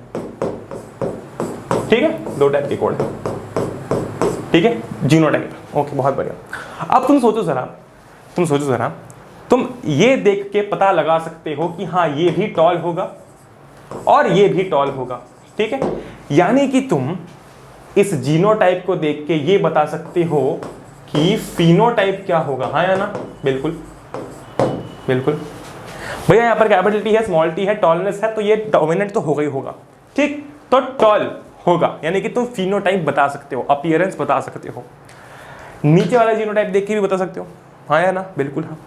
ठीक है, दो टाइप के कोड है, ठीक है, जीनोटाइप। ओके, बहुत बढ़िया। अब तुम सोचो जरा, तुम ये देख के पता लगा सकते हो कि हाँ, ये भी टॉल होगा और ये भी टॉल होगा। ठीक है, यानी कि तुम इस जीनोटाइप को देख के ये बता सकते हो कि फिनोटाइप क्या होगा। हाँ या ना? बिल्कुल भैया, यहाँ पर कैपिटल टी है, स्मॉल टी है, टॉलनेस है, तो ये डोमिनेंट तो होगा ही होगा। ठीक, तो टॉल होगा, यानी कि तुम फिनोटाइप बता सकते हो, अपीयरेंस बता सकते हो। नीचे वाला जीनोटाइप देख के भी बता सकते हो। हाँ या ना? बिल्कुल हाँ।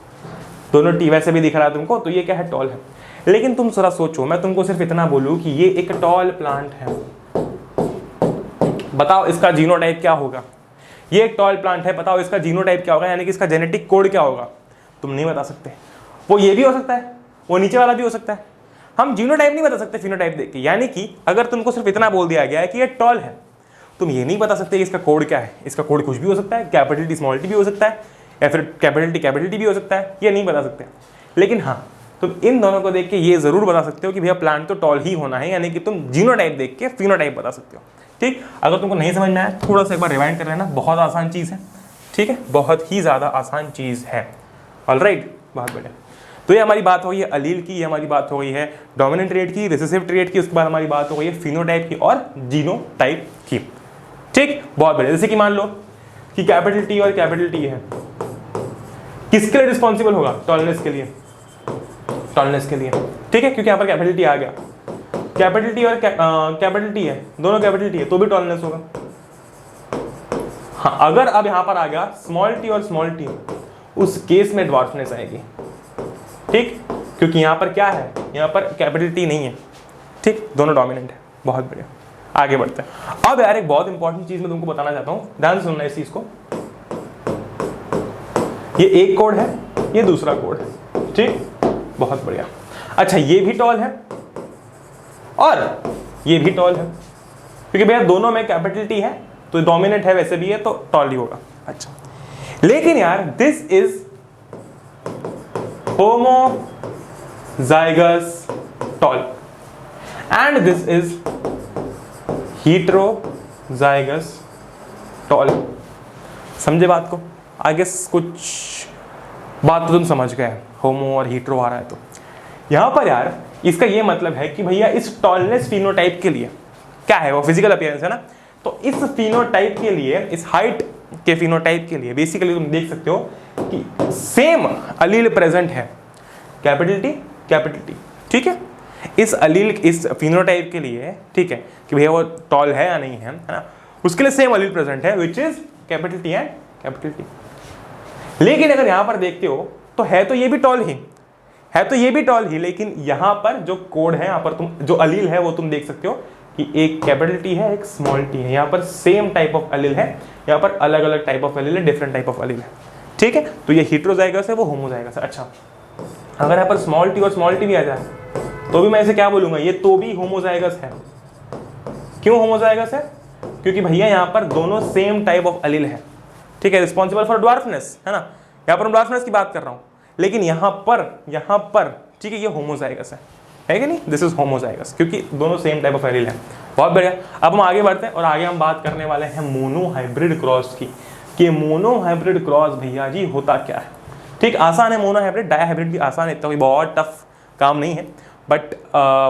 दोनों टी वैसे भी दिख रहा है तुमको, तो ये क्या है? टॉल है। लेकिन तुम जरा सोचो, मैं तुमको सिर्फ इतना बोलूं कि ये एक टॉल प्लांट है, बताओ इसका जीनोटाइप क्या होगा? ये एक टॉल प्लांट है, बताओ इसका जीनोटाइप क्या होगा, यानी कि इसका जेनेटिक कोड क्या होगा? तुम नहीं बता सकते। वो ये भी हो सकता है, वो नीचे वाला भी हो सकता है। हम जीनोटाइप नहीं बता सकते फिनोटाइप देख के। यानी कि अगर तुमको सिर्फ इतना बोल दिया गया है कि ये टॉल है, तुम ये नहीं बता सकते कि इसका कोड क्या है। इसका कोड कुछ भी हो सकता है, कैपिटल टी स्मॉल टी भी हो सकता है, या फिर कैपिटल टी भी हो सकता है, ये नहीं बता सकते। लेकिन हाँ, तुम इन दोनों को देख के ये जरूर बता सकते हो कि भैया प्लांट तो टॉल ही होना है, यानी कि तुम जीनोटाइप देख के फिनोटाइप बता सकते हो। ठीक, अगर तुमको नहीं समझ में आया थोड़ा सा एक बार रिवाइंड कर लेना, बहुत आसान चीज़ है, ठीक है, बहुत ही ज़्यादा आसान चीज़ है। ऑलराइट, बहुत बढ़िया। तो ये हमारी बात हो गई है अलील की, ये हमारी बात हो गई है डोमिनेंट ट्रेट की, रिसेसिव ट्रेट की, उसके बाद हमारी बात हो गई है फिनोटाइप की और जीनोटाइप की। ठीक, बहुत बढ़िया। जैसे कि मान लो कि कैपिटल टी और कैपिटल टी है, किसके लिए रिस्पॉन्सिबल होगा? टॉलनेस के लिए, टॉलनेस के लिए, ठीक है, क्योंकि यहाँ पर कैपिटल टी आ गया। कैपिटल टी और कैपिटल टी है, दोनों कैपिटल टी है, तो भी टॉलनेस होगा। हाँ, अगर अब यहाँ पर आ गया स्मॉल टी और स्मॉल टी, उस केस में ड्वार्फनेस आएगी। ठीक, क्योंकि यहाँ पर क्या है, यहाँ पर कैपिटल टी नहीं है। ठीक, दोनों डोमिनेंट है। बहुत बढ़िया, आगे बढ़ते हैं। अब यार एक बहुत इंपॉर्टेंट चीज मैं तुमको बताना चाहता हूँ, ध्यान से सुनना इस चीज को। ये एक कोड है, ये दूसरा कोड है। ठीक, बहुत बढ़िया। अच्छा, ये भी टॉल है और ये भी टॉल है, क्योंकि भैया दोनों में कैपिटल टी है, तो डोमिनेंट है वैसे भी है, तो टॉल ही होगा। अच्छा, लेकिन यार this is homozygous tall and this is heterozygous tall. समझे बात को? आगे कुछ बात तो तुम समझ गए, होमो और हीट्रो आ रहा है। तो यहां पर यार इसका ये मतलब है कि भैया इस टॉलनेस फिनोटाइप के लिए क्या है, वो फिजिकल अपीयरेंस है ना, तो इस फिनोटाइप के लिए, इस हाइट के फिनोटाइप के लिए बेसिकली तुम देख सकते हो कि सेम अलील प्रेजेंट है, कैपिटल टी कैपिटल टी। ठीक है, इस अलील, इस फिनोटाइप के लिए, ठीक है, कि भैया वो टॉल है या नहीं है ना, उसके लिए सेम अलील प्रेजेंट है, which is capital T and capital T. लेकिन अगर यहां पर देखते हो तो है तो ये भी टॉल ही है, तो ये भी टॉल ही, लेकिन यहां पर जो कोड है, यहां पर तुम जो अलील है वो तुम देख सकते हो कि एक कैपिटल टी है, एक स्मॉल टी है। यहां पर सेम टाइप ऑफ अलील है, यहां पर अलग अलग टाइप ऑफ अलील है, डिफरेंट टाइप ऑफ अलील है। ठीक है, तो ये हीटेरोजाइगस है, वो होमोजाइगस है। अच्छा, अगर यहाँ पर स्मॉल टी और स्मॉल टी भी आ जाए तो भी मैं इसे क्या बोलूंगा, ये तो भी होमोजाइगस है। क्यों होमोजाइगस है? क्योंकि भैया यहाँ पर दोनों सेम टाइप ऑफ अलील है। ठीक है, रिस्पॉन्सिबल फॉर ड्वार्फनेस, है ना, यहाँ पर मैं ड्वार्फनेस की बात कर रहा हूँ, लेकिन यहाँ पर ठीक है ये होमोजाइगस है कि नहीं? दिस इज होमोजाइगस, क्योंकि दोनों सेम टाइप ऑफ अलील है। बहुत बढ़िया। अब हम आगे बढ़ते हैं और आगे हम बात करने वाले हैं मोनोहाइब्रिड क्रॉस की, कि मोनोहाइब्रिड क्रॉस भैया जी होता क्या है। ठीक, आसान है मोनोहाइब्रिड, डायहाइब्रिड भी आसान है, तो बहुत टफ काम नहीं है, बट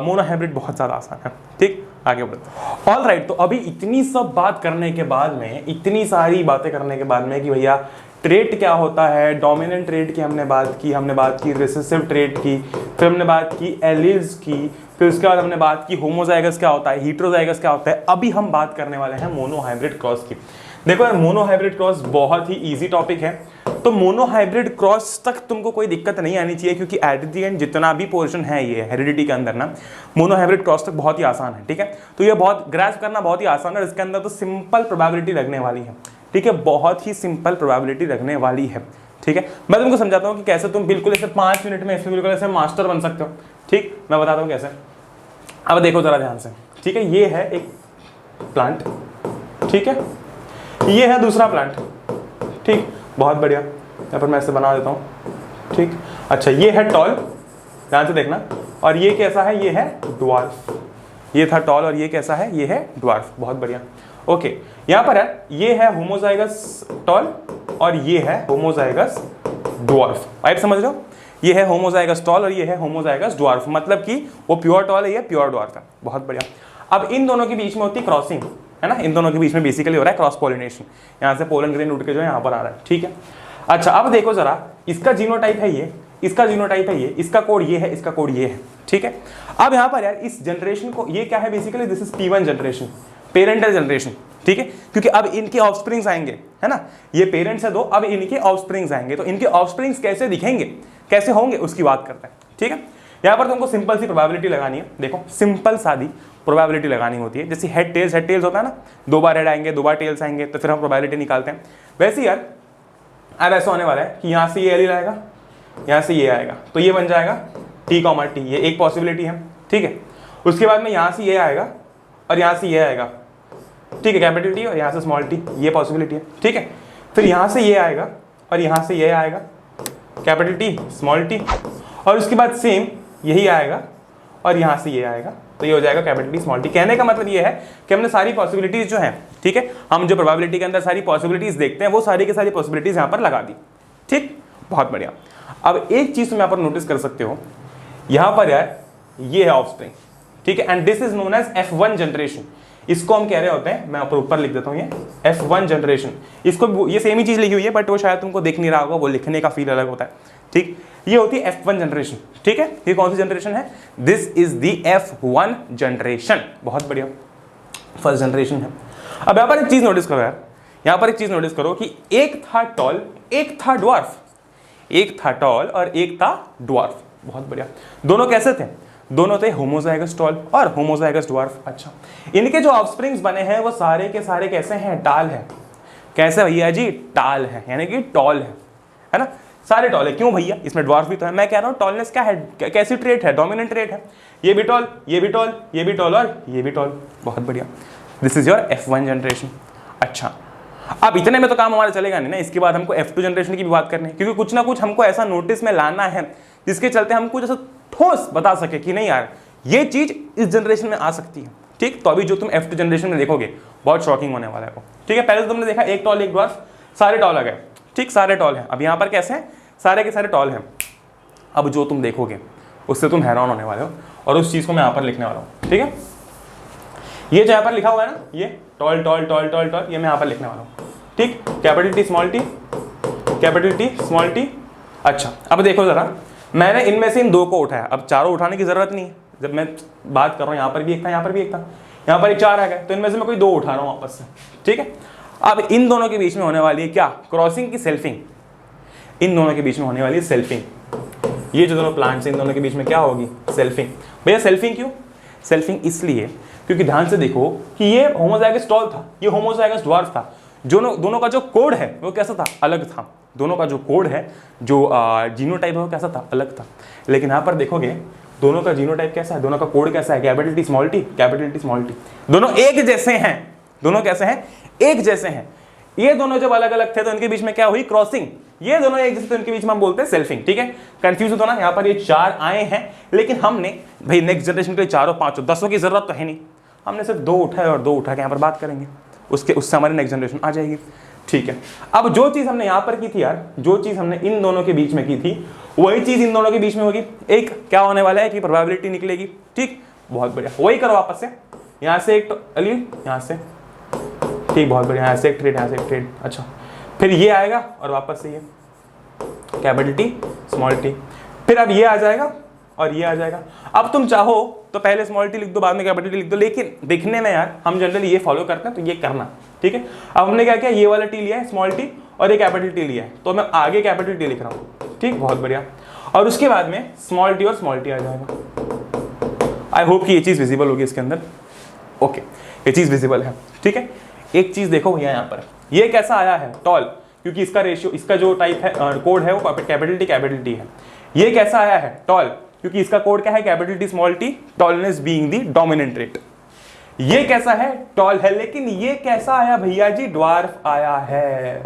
मोनोहाइब्रिड बहुत ज़्यादा आसान है। ठीक, आगे बढ़ते हैं। ऑल राइट, तो अभी इतनी सब बात करने के बाद में, इतनी सारी बातें करने के बाद में कि भैया ट्रेट क्या होता है, डोमिनेंट ट्रेट की हमने बात की रिसेसिव ट्रेट की, फिर हमने बात की एलील्स की, फिर उसके बाद हमने बात की होमोजाइगस क्या होता है, हीटेरोजाइगस क्या होता है। अभी हम बात करने वाले हैं मोनोहाइब्रिड क्रॉस की। देखो यार, मोनोहाइब्रिड क्रॉस बहुत ही इजी टॉपिक है, तो मोनोहाइब्रिड क्रॉस तक तुमको कोई दिक्कत नहीं आनी चाहिए, क्योंकि एट द एंड जितना भी पोर्शन है ये हेरिडिटी के अंदर ना, मोनोहाइब्रिड क्रॉस तक बहुत ही आसान है। ठीक है, तो ये बहुत ग्रैस्प करना बहुत ही आसान है, इसके अंदर तो सिंपल प्रोबेबिलिटी लगने वाली है। ठीक है, बहुत ही सिंपल प्रोबेबिलिटी लगने वाली है। ठीक है, मैं तुमको समझाता हूँ कि कैसे तुम बिल्कुल ऐसे 5 मिनट में ऐसे बिल्कुल ऐसे मास्टर बन सकते हो। ठीक, मैं बताता हूँ कैसे। अब देखो जरा ध्यान से। ठीक है, ये है एक प्लांट, ठीक है, ये है दूसरा प्लांट। ठीक, बहुत बढ़िया, यहाँ पर मैं ऐसे बना देता हूँ। ठीक, अच्छा, ये है टॉल, ध्यान से देखना, और ये कैसा है, ये है ड्वार्फ। ये था टॉल और ये कैसा है, ये है ड्वार्फ। बहुत बढ़िया। ओके, यहाँ पर है, ये है होमोजाइगस टॉल और ये है होमोजाइगस ड्वार्फ। आप समझ रहे हो, ये है होमोजाइगस टॉल और ये है होमोजाइगस ड्वार्फ, मतलब कि वो प्योर टॉल है, ये प्योर ड्वार्फ है। बहुत बढ़िया। अब इन दोनों के बीच में होती है क्रॉसिंग, है ना, इन दोनों के बीच में बेसिकली हो रहा है क्रॉस पॉलिनेशन, यहाँ से पोलन ग्रेन उठ के जो है यहाँ पर आ रहा है। ठीक है, अच्छा, अब देखो जरा, इसका जीनोटाइप है ये, इसका जीनोटाइप है ये, इसका कोड ये है, इसका कोड ये है। ठीक है, अब यहाँ पर यार इस जनरेशन को, ये क्या है basically, this is P1 generation, parental generation. ठीक है, क्योंकि अब इनके ऑफस्प्रिंग्स आएंगे, है ना, ये पेरेंट्स है दो, अब इनके ऑफस्प्रिंग्स आएंगे, तो इनके ऑफस्प्रिंग्स कैसे दिखेंगे, कैसे होंगे, उसकी बात करते हैं। ठीक है, यहाँ पर तुमको सिंपल सी प्रोबेबिलिटी लगानी है। देखो, सिंपल सादी प्रोबेबिलिटी लगानी होती है, जैसे हेड टेल्स होता है ना, 2 बार हेड आएंगे, 2 बार टेल्स आएंगे, तो फिर हम प्रोबेबिलिटी निकालते हैं। वैसे यार अब ऐसा होने वाला है कि यहाँ से ये एलील आएगा, यहाँ से ये आएगा, तो ये बन जाएगा T, T, ये एक पॉसिबिलिटी है। ठीक है, उसके बाद में यहाँ से ये आएगा और यहाँ से ये आएगा। ठीक है, कैपिटल T और यहाँ से स्मॉल t, ये पॉसिबिलिटी है। ठीक है, फिर यहाँ से ये आएगा और यहाँ से ये आएगा, कैपिटल T स्मॉल t, और उसके बाद सेम यही आएगा और यहाँ से ये आएगा, तो ये हो जाएगा कैपिटल टी स्मॉल टी। कहने का मतलब ये है कि हमने सारी पॉसिबिलिटीज जो है, ठीक है, हम जो प्रोबेबिलिटी के अंदर सारी पॉसिबिलिटीज देखते हैं वो सारी की सारी पॉसिबिलिटीज यहाँ पर लगा दी। ठीक, बहुत बढ़िया। अब एक चीज तुम यहाँ पर नोटिस कर सकते हो, यहाँ पर यार ये है ऑफस्प्रिंग, ठीक है, and this is known as F1 generation. इसको हम कह रहे होते हैं, मैं ऊपर लिख देता हूँ ये F1 जनरेशन। इसको ये सेम ही चीज लिखी हुई है बट वो शायद तुमको दिख नहीं रहा होगा, वो लिखने का फील अलग होता है। ठीक, ये होती है F1 जनरेशन। ठीक है, ये कौन सी जनरेशन है? This is the F1 generation. बहुत बढ़िया, फर्स्ट जनरेशन है। अब यहाँ पर एक चीज नोटिस करो यार, यहाँ पर एक चीज नोटिस करो कि एक था टॉल, एक था ड्वार्फ, एक था टॉल और एक था ड्वार्फ। बहुत बढ़िया। दोनों कैसे थे? दोनों थे होमोजाइगस टॉल और होमोजाइगस ड्वार्फ। अच्छा, इनके जो ऑफस्प्रिंग्स बने हैं वो सारे के सारे कैसे हैं? टाल है। कैसे भैया जी? टाल है, यानी कि टॉल है ना, सारे टॉल है। क्यों भैया? इसमें ड्वार्फ भी तो है। मैं कह रहा हूँ टॉलनेस क्या है, कैसी ट्रेट है? डोमिनेंट ट्रेट है। ये भी टॉल, ये भी टॉल, ये भी टॉल और ये भी टॉल। बहुत बढ़िया, this is your F1 generation. अच्छा, अब इतने में तो काम हमारा चलेगा नहीं ना, इसके बाद हमको F2 जनरेशन की भी बात करनी है, क्योंकि कुछ ना कुछ हमको ऐसा नोटिस में लाना है जिसके चलते हम कुछ ऐसा ठोस बता सके कि नहीं यार ये चीज इस जनरेशन में आ सकती है। ठीक, तो अभी जो तुम F2 जनरेशन में देखोगे बहुत शॉकिंग होने वाला है वो। ठीक है, पहले तो तुमने देखा एक टॉल एक ड्वार्फ, सारे टॉल आ गए। ठीक, सारे टॉल हैं। अब यहाँ पर कैसे हैं? सारे के सारे टॉल हैं। अब जो तुम देखोगे उससे तुम हैरान होने वाले हो और उस चीज को मैं यहाँ पर लिखने वाला हूँ। ठीक है, ये जो यहाँ पर लिखा हुआ है ना, ये toll toll toll toll toll, ये मैं यहाँ पर लिखने वाला हूँ। ठीक, capital T small T, capital T small T. अच्छा, अब देखो जरा, मैंने इनमें से इन दो को उठाया, अब चारों उठाने की जरूरत नहीं है। जब मैं बात कर रहा हूँ, यहाँ पर भी एक था, यहाँ पर भी एक था, यहाँ पर एक चार आ गए, तो इनमें से मैं कोई दो उठा रहा हूँ वापस से। ठीक है, अब इन दोनों के बीच में होने वाली है क्या? क्रॉसिंग की सेल्फिंग। इन दोनों के बीच में होने वाली है सेल्फिंग। ये जो दोनों प्लांट्स हैं इन दोनों के बीच में क्या होगी? सेल्फिंग। भैया सेल्फिंग क्यों? सेल्फिंग इसलिए क्योंकि ध्यान से देखो कि ये होमोजाइगस टॉल था, ये होमोजाइगस ड्वार्फ था। दोनों का जो कोड है वो कैसा था? अलग था। दोनों का जो कोड है, जो जीनोटाइप है वो कैसा था? अलग था। लेकिन यहाँ पर देखोगे दोनों का जीनोटाइप कैसा है, दोनों का कोड कैसा है? Capital T small T, capital T small T. दोनों एक जैसे हैं। दोनों कैसे हैं? एक जैसे हैं। ये दोनों जब अलग अलग थे तो इनके बीच में क्या हुई? क्रॉसिंग। ये दोनों एक जैसे, तो इनके बीच में हम बोलते हैं सेल्फिंग। ठीक है, कंफ्यूज होता ना, यहाँ पर ये चार आए हैं, लेकिन हमने भाई नेक्स्ट जनरेशन के लिए चारों पांचों 10 की जरूरत तो है नहीं, हमने सिर्फ दो उठाए और दो उठा के यहाँ पर बात करेंगे, उससे हमारी नेक्स्ट जनरेशन आ जाएगी। ठीक है, अब जो चीज हमने यहाँ पर की थी यार, जो चीज हमने इन दोनों के बीच में की थी वही चीज इन दोनों के बीच में होगी। एक क्या होने वाला है कि प्रोबेबिलिटी निकलेगी। ठीक, बहुत बढ़िया, वही करो वापस से। यहाँ से एक अली, यहाँ से, ठीक, बहुत बढ़िया, यहाँ से एक ट्रेड, यहाँ से एक ट्रेड। अच्छा, फिर ये आएगा और वापस से ये कैपिटल टी स्मॉल टी, फिर अब ये आ जाएगा और ये आ जाएगा। अब तुम चाहो तो पहले स्मॉल टी लिख दो, बाद में कैपिटल टी लिख दो, लेकिन देखने में यार हम जनरली ये फॉलो करते हैं, तो ये करना। ठीक है, अब हमने क्या किया, ये वाला टी लिया है स्मॉल टी और ये कैपिटल टी लिया है, तो मैं आगे कैपिटल टी लिख रहा हूँ। ठीक, बहुत बढ़िया, और उसके बाद में स्मॉल टी और स्मॉल टी आ जाएगा। आई होप कि ये चीज़ विजिबल होगी इसके अंदर। ओके, ये चीज़ विजिबल है। ठीक है, एक चीज़ देखो भैया, यहाँ पर ये कैसा आया है? टॉल, क्योंकि इसका रेशियो, इसका जो टाइप है कोड है वो कैपिटल टी है। ये कैसा आया है? टॉल, क्योंकि इसका कोड क्या है? Capital T small T, tallness being the dominant trait. ये कैसा है? टॉल है, लेकिन ये कैसा आया भैया जी? ड्वार्फ आया है।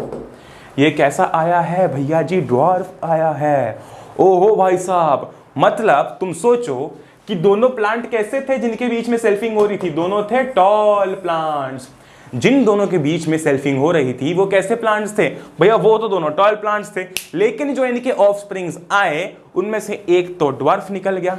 ये कैसा आया है भैया जी? ड्वार्फ आया है। ओहो भाई साहब, मतलब तुम सोचो कि दोनों प्लांट कैसे थे जिनके बीच में सेल्फिंग हो रही थी? दोनों थे टॉल प्लांट्स। जिन दोनों के बीच में सेल्फिंग हो रही थी वो कैसे प्लांट्स थे भैया? वो तो दोनों टॉल प्लांट्स थे, लेकिन जो इनके ऑफस्प्रिंग्स आए उनमें से एक तो ड्वार्फ निकल गया,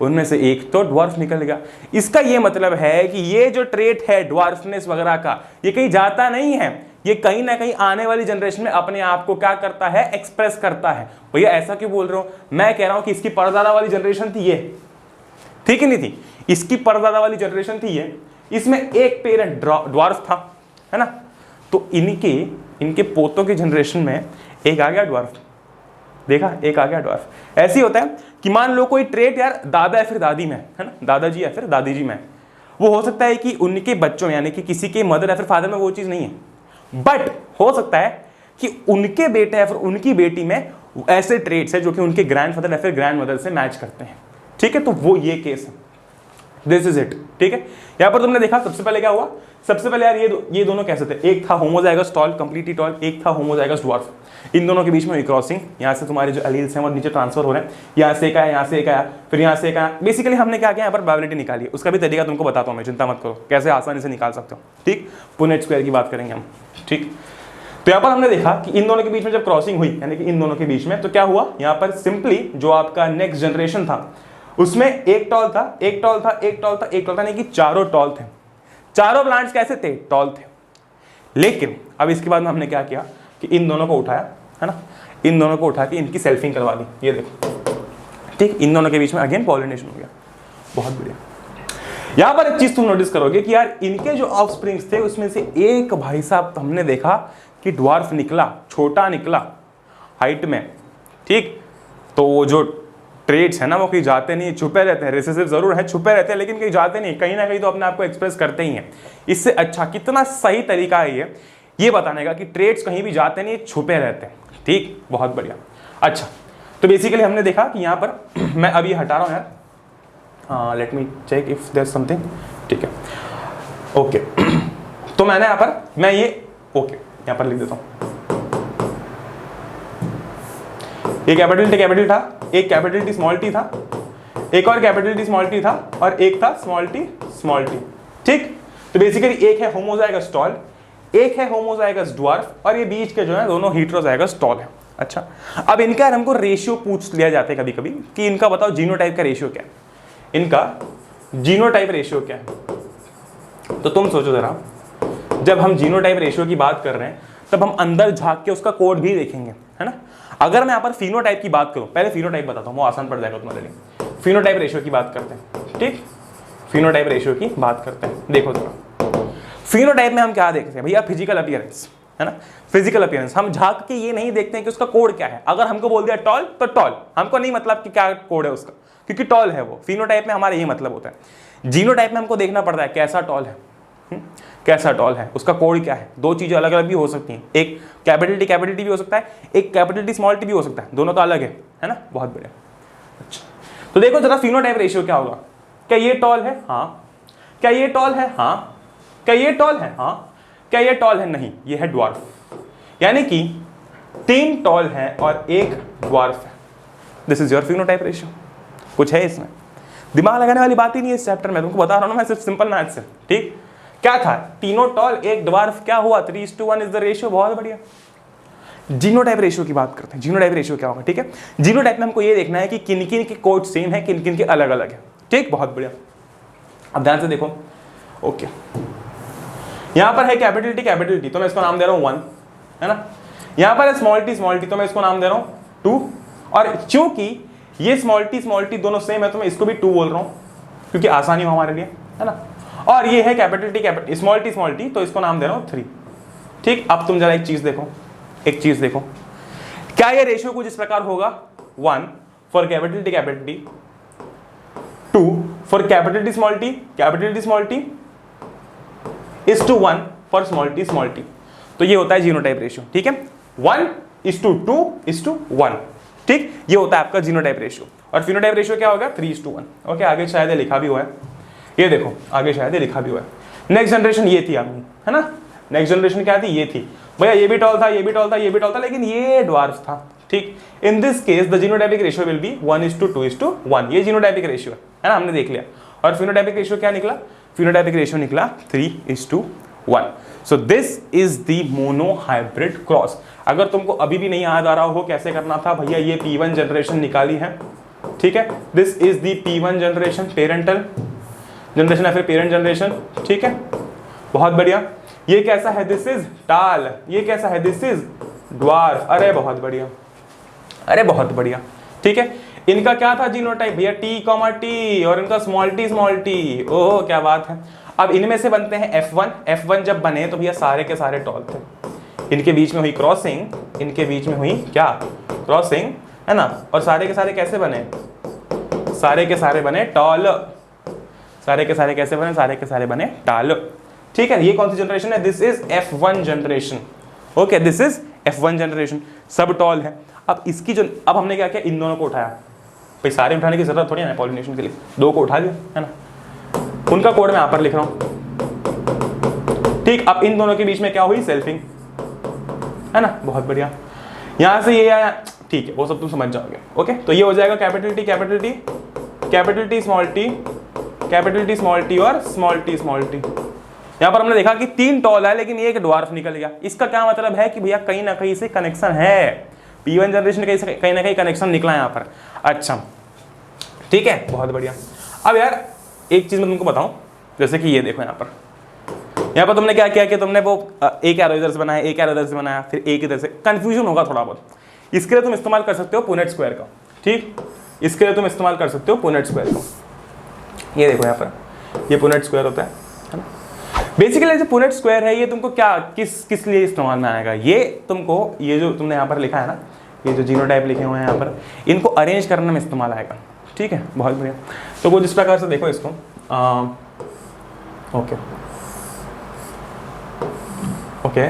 उनमें से एक तो ड्वार्फ निकल गया। इसका ये मतलब है कि ये जो ट्रेट है ड्वार्फनेस वगैरह का, ये कहीं जाता नहीं है, ये कहीं ना कहीं आने वाली जनरेशन में अपने आप को क्या करता है? एक्सप्रेस करता है। भैया ऐसा क्यों बोल रहे हो? मैं कह रहा हूं कि इसकी परदादा वाली जनरेशन थी ये, ठीक है नहीं थी? इसकी परदादा वाली जनरेशन थी ये, इसमें एक पेरेंट ड्वार्फ था, है ना? तो इनके पोतों की जनरेशन में एक आ गया ड्वार्फ, देखा, एक आ गया ड्वार्फ। ऐसे ही होता है कि मान लो कोई ट्रेट यार दादा या फिर दादी में है ना, दादाजी या फिर दादी जी में, वो हो सकता है कि उनके बच्चों यानी कि किसी के मदर या फिर फादर में वो चीज़ नहीं है, बट हो सकता है कि उनके बेटे या फिर उनकी बेटी में ऐसे ट्रेट्स है जो कि उनके ग्रैंडफादर या फिर ग्रैंड मदर से मैच करते हैं। ठीक है, तो वो ये केस है। दिस इज इट, ठीक है। यहाँ पर तुमने देखा सबसे पहले क्या हुआ, सबसे पहले यार ये दोनों कैसे थे, एक था होमोजाइगस टॉल कंप्लीटली टॉल, एक था होमोजाइगस ड्वार्फ। इन दोनों के बीच में हुई क्रॉसिंग, यहाँ से तुम्हारे जो एलील्स हैं वो नीचे ट्रांसफर हो रहे हैं, यहाँ से एक आया, यहाँ से एक आया, फिर यहाँ से एक आया। बेसिकली हमने क्या किया, यहाँ पर प्रोबेबिलिटी निकाली, उसका भी तरीका तुमको बताता हूँ मैं, चिंता मत करो, कैसे आसानी से निकाल सकते हो, ठीक। पुनेट स्क्वायर की बात करेंगे हम, ठीक। तो यहाँ पर हमने देखा कि इन दोनों के बीच में जब क्रॉसिंग हुई, यानी कि इन दोनों के बीच में, तो क्या हुआ, यहाँ पर सिंपली जो आपका नेक्स्ट जनरेशन था उसमें एक टॉल था, एक टॉल था, एक टॉल था, एक टॉल था, यानी कि चारों टॉल थे। चारों प्लांट्स कैसे थे, टॉल थे। लेकिन अब इसके बाद में हमने क्या किया कि इन दोनों को उठाया, है ना, इन दोनों को उठा के इनकी सेल्फिंग करवा दी, ये देखो, ठीक। इन दोनों के बीच में अगेन पॉलिनेशन हो गया, बहुत बढ़िया। यहां पर एक चीज तुम नोटिस करोगे कि यार इनके जो ऑफस्प्रिंग्स थे उसमें से एक भाई साहब हमने देखा कि ड्वार्फ निकला, छोटा निकला हाइट में, ठीक। तो वो जो ट्रेड्स है ना वो कहीं जाते नहीं, छुपे रहते हैं, रिसेसिव जरूर है, छुपे रहते हैं, लेकिन कहीं जाते नहीं, कहीं ना कहीं तो अपने आप को एक्सप्रेस करते ही हैं। इससे अच्छा कितना सही तरीका है ये बताने का कि ट्रेड्स कहीं भी जाते नहीं, छुपे रहते हैं, ठीक, बहुत बढ़िया। अच्छा, तो बेसिकली हमने देखा कि यहाँ पर मैं अभी हटा रहा हूँ यार, let me check if there something, ठीक है, ओके। तो मैंने यहाँ पर मैं ये ओके यहाँ पर लिख देता हूँ, एक कैपिटल था, एक कैपिटल टी स्मॉल टी था, एक और कैपिटल टी स्मॉल टी था, और एक था स्मॉल टी, ठीक। तो बेसिकली एक है होमोजाइगस टॉल, एक है होमोजाइगस ड्वार्फ, और ये बीच के जो है दोनों हेटेरोजाइगस टॉल है। अच्छा, अब इनका हमको रेशियो पूछ लिया जाता है कभी कभी कि इनका बताओ जीनोटाइप का रेशियो क्या है, इनका जीनोटाइप रेशियो क्या है। तो तुम सोचो जरा, जब हम जीनोटाइप रेशियो की बात कर रहे हैं तब हम अंदर झांक के उसका कोड भी देखेंगे, है ना। अगर मैं यहाँ पर फिनोटाइप की बात करूं, पहले फिनोटाइप बताता हूं, वो आसान पड़ जाएगा तुम्हारे लिए। फिनोटाइप रेशियो की बात करते हैं, ठीक, फिनोटाइप रेशियो की बात करते हैं। देखो जरा, फिनोटाइप में हम क्या देखते हैं भैया, फिजिकल अपीयरेंस, है ना, फिजिकल अपीयरेंस। हम झांक के ये नहीं देखते हैं कि उसका कोड क्या है। अगर हमको बोल दिया टॉल तो टॉल, हमको नहीं मतलब कि क्या कोड है उसका, क्योंकि टॉल है वो। फिनोटाइप में हमारा यही मतलब होता है। जीनोटाइप में हमको देखना पड़ता है कैसा टॉल है, कैसा टॉल है, उसका कोड क्या है। दो चीजें अलग अलग भी हो सकती हैं, एक कैपिटल टी भी हो सकता है, एक कैपिटल टी स्मॉल टी भी हो सकता है, दोनों तो अलग है ना, बहुत बढ़िया। अच्छा, तो देखो जरा फिनोटाइप रेशियो क्या होगा, क्या ये टॉल है, हाँ, क्या ये टॉल है, हाँ, क्या ये टॉल है, हाँ, क्या ये टॉल है, नहीं, ये है ड्वार्फ। यानी कि 3 टॉल है और 1 ड्वार्फ है। This is your phenotype ratio. कुछ है इसमें, दिमाग लगाने वाली बात ही नहीं है इस चैप्टर में, तुमको बता रहा हूं ना मैं, सिर्फ सिंपल मैथ से, ठीक। क्या था, तीनों टॉल 1 ड्वार्फ, क्या हुआ 3:1 इज द रेशियो, बहुत बढ़िया। जीनोटाइप रेशियो की बात करते हैं, जीनोटाइप रेशियो क्या होगा, ठीक है। जीनोटाइप में हमको ये देखना है कि किन किन के कोड सेम है, किन किन के अलग अलग है, ठीक, बहुत बढ़िया। अब ध्यान से देखो, ओके, यहां पर है कैपिटल टी, तो मैं इसको नाम दे रहा हूं 1, है ना। यहां पर है स्मॉल टी, तो मैं इसको नाम दे रहा हूं 2, और क्योंकि ये स्मॉल टी दोनों सेम है तो मैं इसको भी 2 बोल रहा हूं, क्योंकि आसानी हो हमारे लिए, है ना। और ये है कैपिटल टी, स्मॉल टी, तो इसको नाम दे रहा हूं 3, ठीक। अब तुम जरा एक चीज देखो, क्या ये रेशियो कुछ इस प्रकार होगा, 1 for capital T, 2 for capital T small T is to 1 for small T. तो ये होता है जीनोटाइप रेशियो, ठीक है, 1:2:1, ठीक, ये होता है आपका जीनोटाइप रेशियो। और फिनोटाइप रेशियो क्या होगा, 3:1। ओके, आगे शायद लिखा भी हुआ है, ये देखो आगे शायद लिखा भी हुआ है। नेक्स्ट जनरेशन ये थी अपनी, है ना, नेक्स्ट जनरेशन क्या थी, ये थी भैया, ये भी टॉल था, ये भी टॉल था, ये भी टॉल था, लेकिन ये ड्वार्फ था, ठीक। In this case the genotypic ratio will be 1:2:1, ये जीनोटाइपिक रेशियो है ना, हमने देख लिया। और फिनोटाइपिक रेशियो क्या निकला, फिनोटाइपिक रेशियो निकला 3:1। So this is the monohybrid cross. अगर तुमको अभी भी नहीं याद आ रहा हो कैसे करना था भैया, ये P1 जनरेशन निकाली है, ठीक है, this is the P1 generation, parental generation या फिर पेरेंट जनरेशन, ठीक है, बहुत बढ़िया। ये कैसा है, दिस इज टाल, ये कैसा है, दिस इज ड्वार्फ, अरे बहुत बढ़िया, अरे बहुत बढ़िया, ठीक है। इनका क्या था जीनोटाइप भैया, T, और इनका स्मॉल टी, ओह क्या बात है। अब इनमें से बनते हैं F1 जब बने तो भैया सारे के सारे टॉल थे, इनके बीच में हुई क्रॉसिंग, इनके बीच में हुई क्या क्रॉसिंग, है ना। और सारे के सारे कैसे बने, सारे के सारे बने टॉल, सारे के सारे कैसे बने, सारे के सारे बने टाल, ठीक है। ये कौन सी जनरेशन है, this is F1 generation, okay, this is F1 generation, सब टॉल है। अब इसकी जो, अब हमने क्या किया, इन दोनों को उठाया, भाई सारे उठाने की जरूरत थोड़ी है पॉलिनेशन के लिए, 2 को उठा लिया, है ना, उनका कोड मैं यहां पर लिख रहा हूं। ठीक, अब इन दोनों के बीच में क्या हुई, सेल्फिंग, है ना, बहुत बढ़िया। यहां से ये आया, ठीक है, वो सब तुम समझ जाओगे। ओके, तो ये हो जाएगा capital T capital T, capital T small T, capital T small T और स्मॉल टी स्मॉल टी। यहां पर हमने देखा कि 3 टॉल है लेकिन ये एक ड्वार्फ निकल गया। इसका क्या मतलब है कि भैया कहीं ना कहीं से कनेक्शन है, P1 जनरेशन कहीं ना कहीं कनेक्शन निकला है यहां पर। अच्छा, ठीक है, बहुत बढ़िया। अब यार एक चीज मैं तुमको बताऊं, जैसे कि ये देखो यहाँ पर तुमने क्या किया कि तुमने वो एक एरो इधर से बनाया, एक एरो इधर से बनाया, फिर एक इधर से, कंफ्यूजन होगा थोड़ा बहुत। इसके लिए तुम इस्तेमाल कर सकते हो पुनेट स्क्वायर का। ठीक, इसके लिए तुम इस्तेमाल कर सकते हो पुनेट स्क्वायर का। ये देखो यहाँ पर, ये पुनेट स्क्वायर होता है ना। बेसिकली जो पुनेट स्क्वायर है ये तुमको क्या किस लिए इस्तेमाल में आएगा, ये तुमको ये जो तुमने यहाँ पर लिखा है ना, ये जो जीनोटाइप लिखे हुए हैं यहाँ पर, इनको अरेंज करने में इस्तेमाल आएगा। ठीक है, बहुत बढ़िया। तो कुछ इस प्रकार से देखो इसको, ओके ओके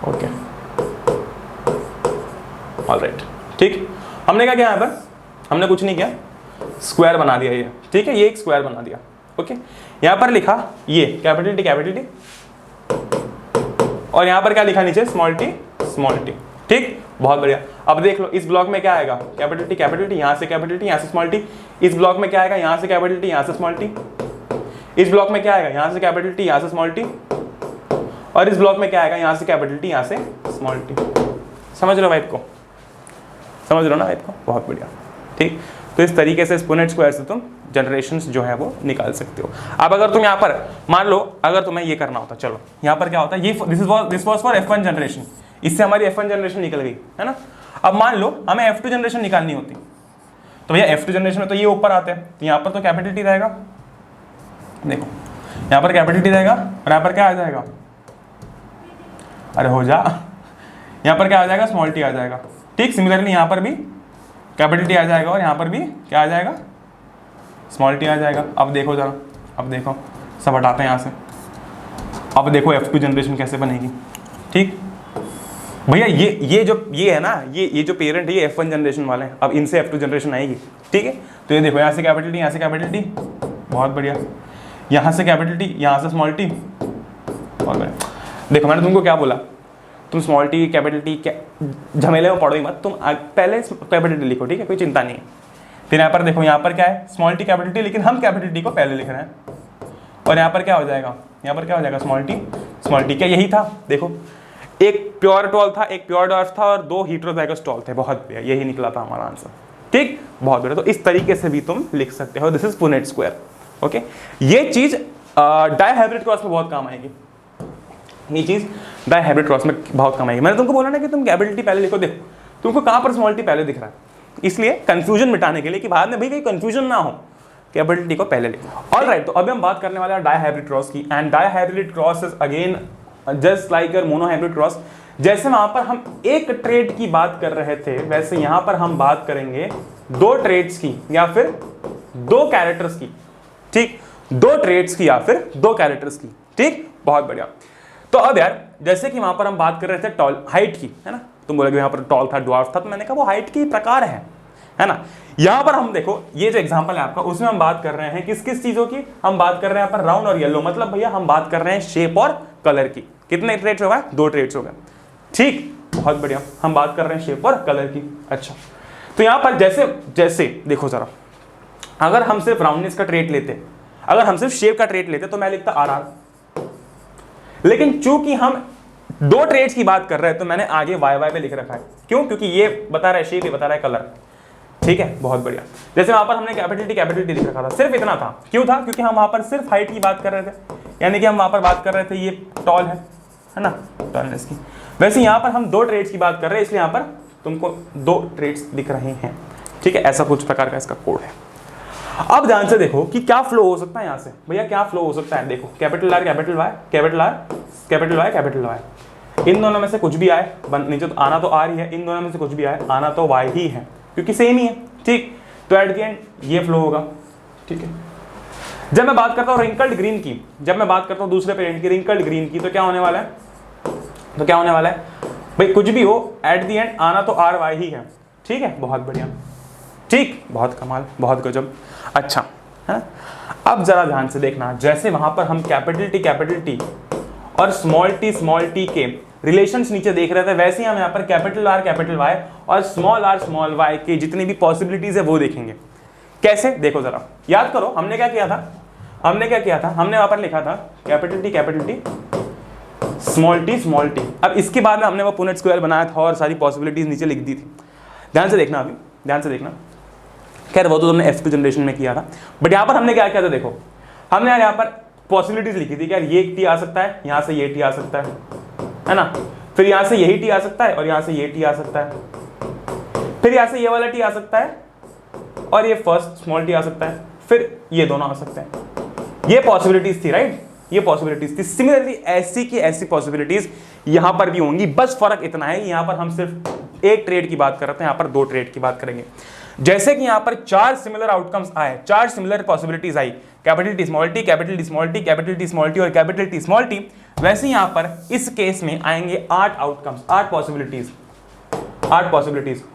ओके, ऑलराइट। ठीक, हमने क्या किया यहाँ पर, हमने कुछ नहीं किया, स्क्वायर बना दिया ये। ठीक है, ये एक स्क्वायर बना दिया। ओके, यहाँ पर लिखा ये कैपिटल टी, और यहाँ पर क्या लिखा नीचे, स्मॉल टी स्मॉल टी। ठीक, बहुत बढ़िया। अब देख लो इस ब्लॉक में क्या आएगा, कैपिटल टी, यहाँ से कैपिटल टी, यहाँ से स्मॉल टी। इस ब्लॉक में क्या आएगा, यहाँ से कैपिटल टी, यहाँ से स्मॉल टी। इस ब्लॉक में क्या आएगा, यहाँ से कैपिटल टी, यहाँ से स्मॉल टी। और इस ब्लॉक में क्या आएगा, यहाँ से कैपिटल टी, यहाँ से स्मॉल टी। समझ रहे हो वाइप को, समझ रहे हो ना वाइप को, बहुत बढ़िया। ठीक, तो इस तरीके से पुनेट स्क्वायर से तुम जनरेशंस जो है वो निकाल सकते हो। अब अगर तुम यहाँ पर मान लो अगर तुम्हें ये करना होता, चलो यहाँ पर क्या होता है, ये this was for F1 generation, इससे हमारी F1 जनरेशन निकल गई, है ना। अब मान लो हमें F2 जनरेशन निकालनी होती, तो भैया F2 जनरेशन में तो ये ऊपर आते हैं, तो यहाँ पर तो कैपिटल टी रहेगा, देखो यहाँ पर कैपिटल टी रहेगा, और यहाँ पर क्या आ जाएगा, अरे हो जा, यहाँ पर क्या आ जाएगा, स्मॉल टी आ जाएगा। ठीक, सिमिलरली यहाँ पर भी कैपिटल टी आ जाएगा, और यहाँ पर भी क्या आ जाएगा, स्मॉल टी आ जाएगा। अब देखो जरा, अब देखो, सब हटाते हैं यहाँ से, अब देखो F2 जनरेशन कैसे बनेगी। ठीक भैया, ये है ना, ये जो पेरेंट है ये F1 जनरेशन वाले हैं, अब इनसे F2 जनरेशन आएगी। ठीक है, तो ये देखो यहाँ से कैपिटल टी, यहाँ से कैपिटल टी, बहुत बढ़िया, यहाँ से कैपिटल टी, यहाँ से स्मॉल टी, बहुत बढ़िया। देखो मैंने तुमको क्या बोला, तुम स्मॉल टी कैपिटल टी झमेले में पढ़ो ही मत, तुम पहले कैपिटल टी लिखो। ठीक है, कोई चिंता नहीं है। फिर यहाँ पर देखो, यहाँ पर क्या है, स्मॉल टी कैपिटल टी, लेकिन हम कैपिटल टी को पहले लिख रहे हैं। और यहाँ पर क्या हो जाएगा, यहाँ पर क्या हो जाएगा, स्मॉल टी। क्या यही था, देखो एक प्योर टॉल था, एक प्योर डॉर्फ था, और 2 हीटेरोजाइगस टॉल थे। बहुत बढ़िया, यही निकला था हमारा आंसर। ठीक, बहुत बढ़िया। तो इस तरीके से भी तुम लिख सकते हो, this is Punnett square. Okay, ये चीज डायहाइब्रिड क्रॉस में बहुत काम आएगी, ये चीज डायहाइब्रिड क्रॉस में बहुत काम आएगी। मैंने तुमको बोला ना कि तुम कैपिटल टी पहले लिखो, देखो तुमको कहां पर स्मॉल टी पहले दिख रहा है, इसलिए कंफ्यूजन मिटाने के लिए कि बाद में भाई कहीं कंफ्यूजन ना हो, कैपिटल टी को पहले लिखो। ऑलराइट, तो अभी हम बात करने वाले हैं डायहाइब्रिड क्रॉस की, and dihybrid cross is again just like your monohybrid cross. जैसे वहां पर हम एक ट्रेड की बात कर रहे थे, वैसे यहां पर हम बात करेंगे 2 ट्रेड्स की या फिर 2 कैरेक्टर्स की। ठीक, 2 ट्रेड्स की या फिर 2 कैरेक्टर्स की। ठीक, बहुत बढ़िया। तो अब यार जैसे कि वहां पर हम बात कर रहे थे टॉल हाइट की, है ना, तुम बोलोगे यहाँ पर टॉल था, ड्वार्फ था, तो मैंने कहा वो हाइट की प्रकार है ना। यहां पर हम देखो, ये जो एग्जांपल है आपका, उसमें हम बात कर रहे हैं किस किस चीजों की, हम बात कर रहे हैं यहाँ पर राउंड और येलो, मतलब भैया हम बात कर रहे हैं शेप और कलर की। कितने ट्रेड्स हो गए, 2 ट्रेड्स हो गए। ठीक, बहुत बढ़िया, हम बात कर रहे हैं शेप और कलर की। अच्छा, तो यहां पर जैसे देखो जरा, अगर हम सिर्फ राउंडनेस का ट्रेड लेते, अगर हम सिर्फ शेप का ट्रेड लेते, तो मैं लिखता RR, लेकिन चूंकि हम 2 ट्रेड्स की बात कर रहे हैं तो मैंने आगे YY पे लिख रखा है। क्यों, क्योंकि ये बता रहा है शेप, ये बता रहा है कलर। ठीक है, बहुत बढ़िया। जैसे वहां पर हमने कैपिटल टी लिख रखा था, सिर्फ इतना था। क्यों था, क्योंकि हम वहां पर सिर्फ हाइट की बात कर रहे थे, यानी कि हम वहां पर बात कर रहे थे ये टॉल है ना, टॉलनेस की। वैसे यहां पर हम 2 ट्रेड्स की बात कर रहे हैं, इसलिए यहां पर तुमको 2 ट्रेड्स दिख रहे हैं। ठीक है, ऐसा कुछ प्रकार का इसका कोड है। अब ध्यान से देखो कि क्या फ्लो हो सकता है यहां से, भैया क्या फ्लो हो सकता है। देखो capital R capital Y, capital R capital Y capital Y, इन दोनों में से कुछ भी आए, नीचे तो आना तो R ही है, इन दोनों में से कुछ भी आए आना तो Y ही है, क्योंकि सेम ही है। ठीक, तो एट द एंड ये फ्लो होगा। ठीक है, जब मैं बात करता हूँ रिंकल्ड ग्रीन की, जब मैं बात करता हूँ दूसरे पेरेंट की रिंकल्ड ग्रीन की, तो क्या होने वाला है, तो क्या होने वाला है भाई, कुछ भी हो एट द एंड आना तो R Y ही है। ठीक है, बहुत बढ़िया। ठीक, बहुत कमाल, बहुत गजब। अच्छा, है। अब जरा ध्यान से देखना, जैसे वहां पर हम कैपिटल टी और स्मॉल टी के रिलेशंस नीचे देख रहे थे, वैसे ही हम यहाँ पर कैपिटल वाई और स्मॉल वाई के जितनी भी पॉसिबिलिटीज है वो देखेंगे। कैसे, देखो जरा, याद करो हमने क्या किया था, हमने वहां पर लिखा था कैपिटल टी स्मॉल टी। अब इसके बाद में हमने वो पुनेट स्क्वायर बनाया था और सारी पॉसिबिलिटीज नीचे लिख दी थी। ध्यान से देखना, अभी ध्यान से देखना। खैर वो तो तुमने F2 जनरेशन में किया था, बट यहाँ पर हमने क्या किया था, देखो हमने यहाँ पर पॉसिबिलिटीज लिखी थी कि यार ये टी आ सकता है, यहाँ से ये टी आ सकता है ना, फिर यहाँ से यही टी आ सकता है और यहाँ से ये टी आ सकता है, फिर यहाँ से ये वाला टी आ सकता है और ये फर्स्ट स्मॉल टी आ सकता है, फिर ये दोनों आ सकते हैं। ये पॉसिबिलिटीज थी, राइट, ये पॉसिबिलिटीज थी। सिमिलरली ऐसी की ऐसी पॉसिबिलिटीज यहां पर भी होंगी, बस फर्क इतना है यहां पर हम सिर्फ एक ट्रेड की बात कर रहे थे, यहां पर 2 ट्रेड की बात करेंगे। जैसे कि यहां पर 4 सिमिलर आउटकम्स आए, 4 सिमिलर पॉसिबिलिटीज आई, capital T small T, capital T small T, capital T small T और कैपिटल टी स्मॉल टी, वैसे यहां पर इस केस में आएंगे 8 आउटकम्स, 8 पॉसिबिलिटीज।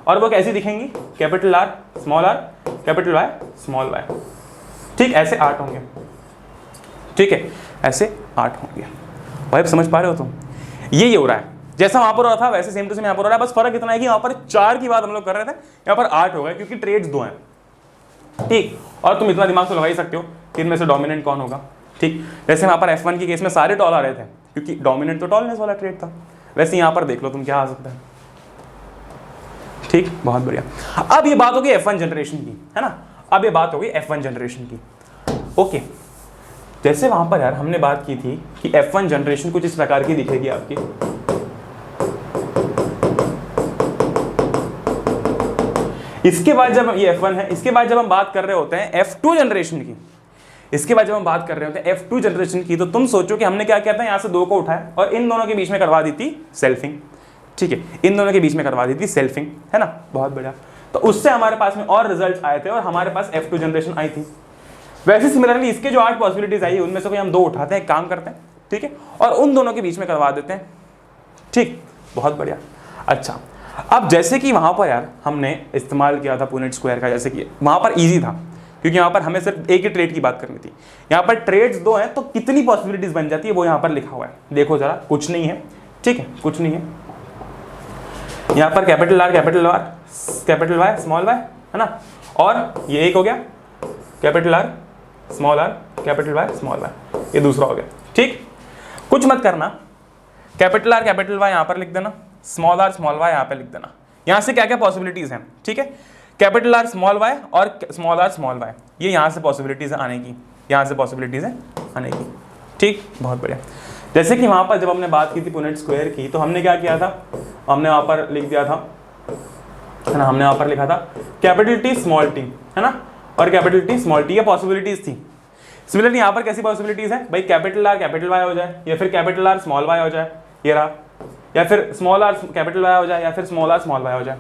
और वो कैसी दिखेंगी, capital R, capital Y, small Y. ठीक, ऐसे 8 होंगे। ठीक है, ऐसे 8 होंगे। भाई समझ पा रहे हो तुम, ये हो रहा है, जैसा वहां पर हो रहा था वैसे सेम टू सेम यहाँ पर हो रहा है। बस फर्क इतना है कि यहाँ पर 4 की बात हम लोग कर रहे थे, यहाँ पर 8 हो गए क्योंकि ट्रेड्स 2 हैं। ठीक, और तुम इतना दिमाग से लगा ही सकते हो कि इनमें से डोमिनेंट कौन होगा। ठीक, जैसे वहां पर F1 की केस में सारे टॉल आ रहे थे क्योंकि डोमिनेंट तो टॉलनेस वाला ट्रेड था, वैसे यहाँ पर देख लो तुम क्या आ सकता है। ठीक, बहुत बढ़िया। अब ये बात होगी F1 जनरेशन की, है ना, अब ये बात होगी F1 जनरेशन की। ओके, जैसे वहां पर यार हमने बात की थी कि F1 जनरेशन कुछ इस प्रकार की दिखेगी आपकी। इसके बाद जब ये F1 है, इसके बाद जब हम बात कर रहे होते हैं F2 जनरेशन की, इसके बाद जब हम बात कर रहे होते हैं F2 जनरेशन की, तो तुम सोचो कि हमने क्या किया था, यहां से 2 को उठाया और इन दोनों के बीच में करवा दी थी सेल्फिंग। ठीक है, इन दोनों के बीच में करवा दी थी सेल्फिंग, है ना, बहुत बढ़िया। तो उससे हमारे पास में और रिजल्ट्स आए थे और हमारे पास F2 जनरेशन आई थी। वैसे सिमिलरली इसके जो 8 पॉसिबिलिटीज आई उनमें से कोई हम 2 उठाते हैं, एक काम करते हैं, ठीक है, और उन दोनों के बीच में करवा देते हैं। ठीक, बहुत बढ़िया। अच्छा, अब जैसे कि वहां पर यार हमने इस्तेमाल किया था पुनेट स्क्वायर का, जैसे कि वहां पर इजी था क्योंकि यहाँ पर हमें सिर्फ एक ही ट्रेड की बात करनी थी। यहाँ पर ट्रेड्स 2 हैं तो कितनी पॉसिबिलिटीज बन जाती है वो यहाँ पर लिखा हुआ है, देखो जरा, कुछ नहीं है। ठीक है, कुछ नहीं है। यहाँ पर capital R, capital Y, small Y, है ना, और ये एक हो गया capital R, capital Y, small Y, ये दूसरा हो गया। ठीक, कुछ मत करना, कैपिटल आर, कैपिटल वाई यहाँ पर लिख देना, स्मॉल वाई यहाँ पे लिख देना। यहाँ से क्या क्या पॉसिबिलिटीज हैं, ठीक है, कैपिटल आर स्मॉल वाई और स्मॉल वाई, ये यहाँ से पॉसिबिलिटीज है आने की, यहाँ से पॉसिबिलिटीज है आने की। ठीक, बहुत बढ़िया। जैसे कि वहाँ पर जब हमने बात की थी पुनेट स्क्वायर की, तो हमने क्या किया था, हमने वहाँ पर लिख दिया था, है ना, हमने वहाँ पर लिखा था कैपिटल टी स्मॉल टी, है ना, और कैपिटल टी स्मॉल टी, ये पॉसिबिलिटीज थी। सिमिलरली यहाँ पर कैसी पॉसिबिलिटीज है भाई, कैपिटल आर कैपिटल वाई हो जाए, या फिर कैपिटल आर स्मॉल वाई हो जाए, ये रहा, या फिर स्मॉल आर कैपिटल वाई हो जाए, या फिर स्मॉल आर स्मॉल वाई हो जाए।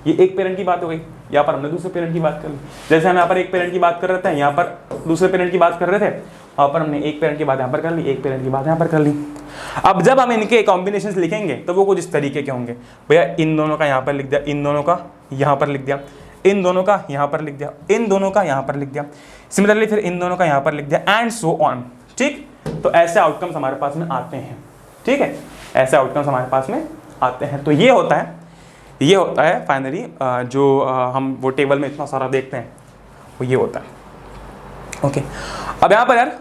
ये एक पेरेंट की बात हो गई, यहाँ पर हमने दूसरे पेरेंट की बात कर ली। जैसे हम यहाँ पर एक पेरेंट की बात कर रहे थे, यहाँ पर दूसरे पेरेंट की बात कर रहे थे, वहाँ पर हमने एक पेरेंट की बात यहाँ पर कर ली, एक पेरेंट की बात यहाँ पर कर ली। अब जब हम इनके कॉम्बिनेशंस लिखेंगे तो वो कुछ इस तरीके के होंगे, भैया इन दोनों का यहाँ पर लिख दिया, इन दोनों का यहाँ पर लिख दिया, इन दोनों का यहाँ पर लिख दिया, इन दोनों का यहाँ पर लिख दिया, सिमिलरली फिर इन दोनों का यहाँ पर लिख दिया, एंड सो ऑन। ठीक, तो ऐसे आउटकम्स हमारे पास में आते हैं। ठीक है, ऐसे आउटकम्स हमारे पास में आते हैं। तो ये होता है फाइनली जो हम वो टेबल में इतना सारा देखते हैं, वो ये होता है। ओके, अब यहाँ पर यार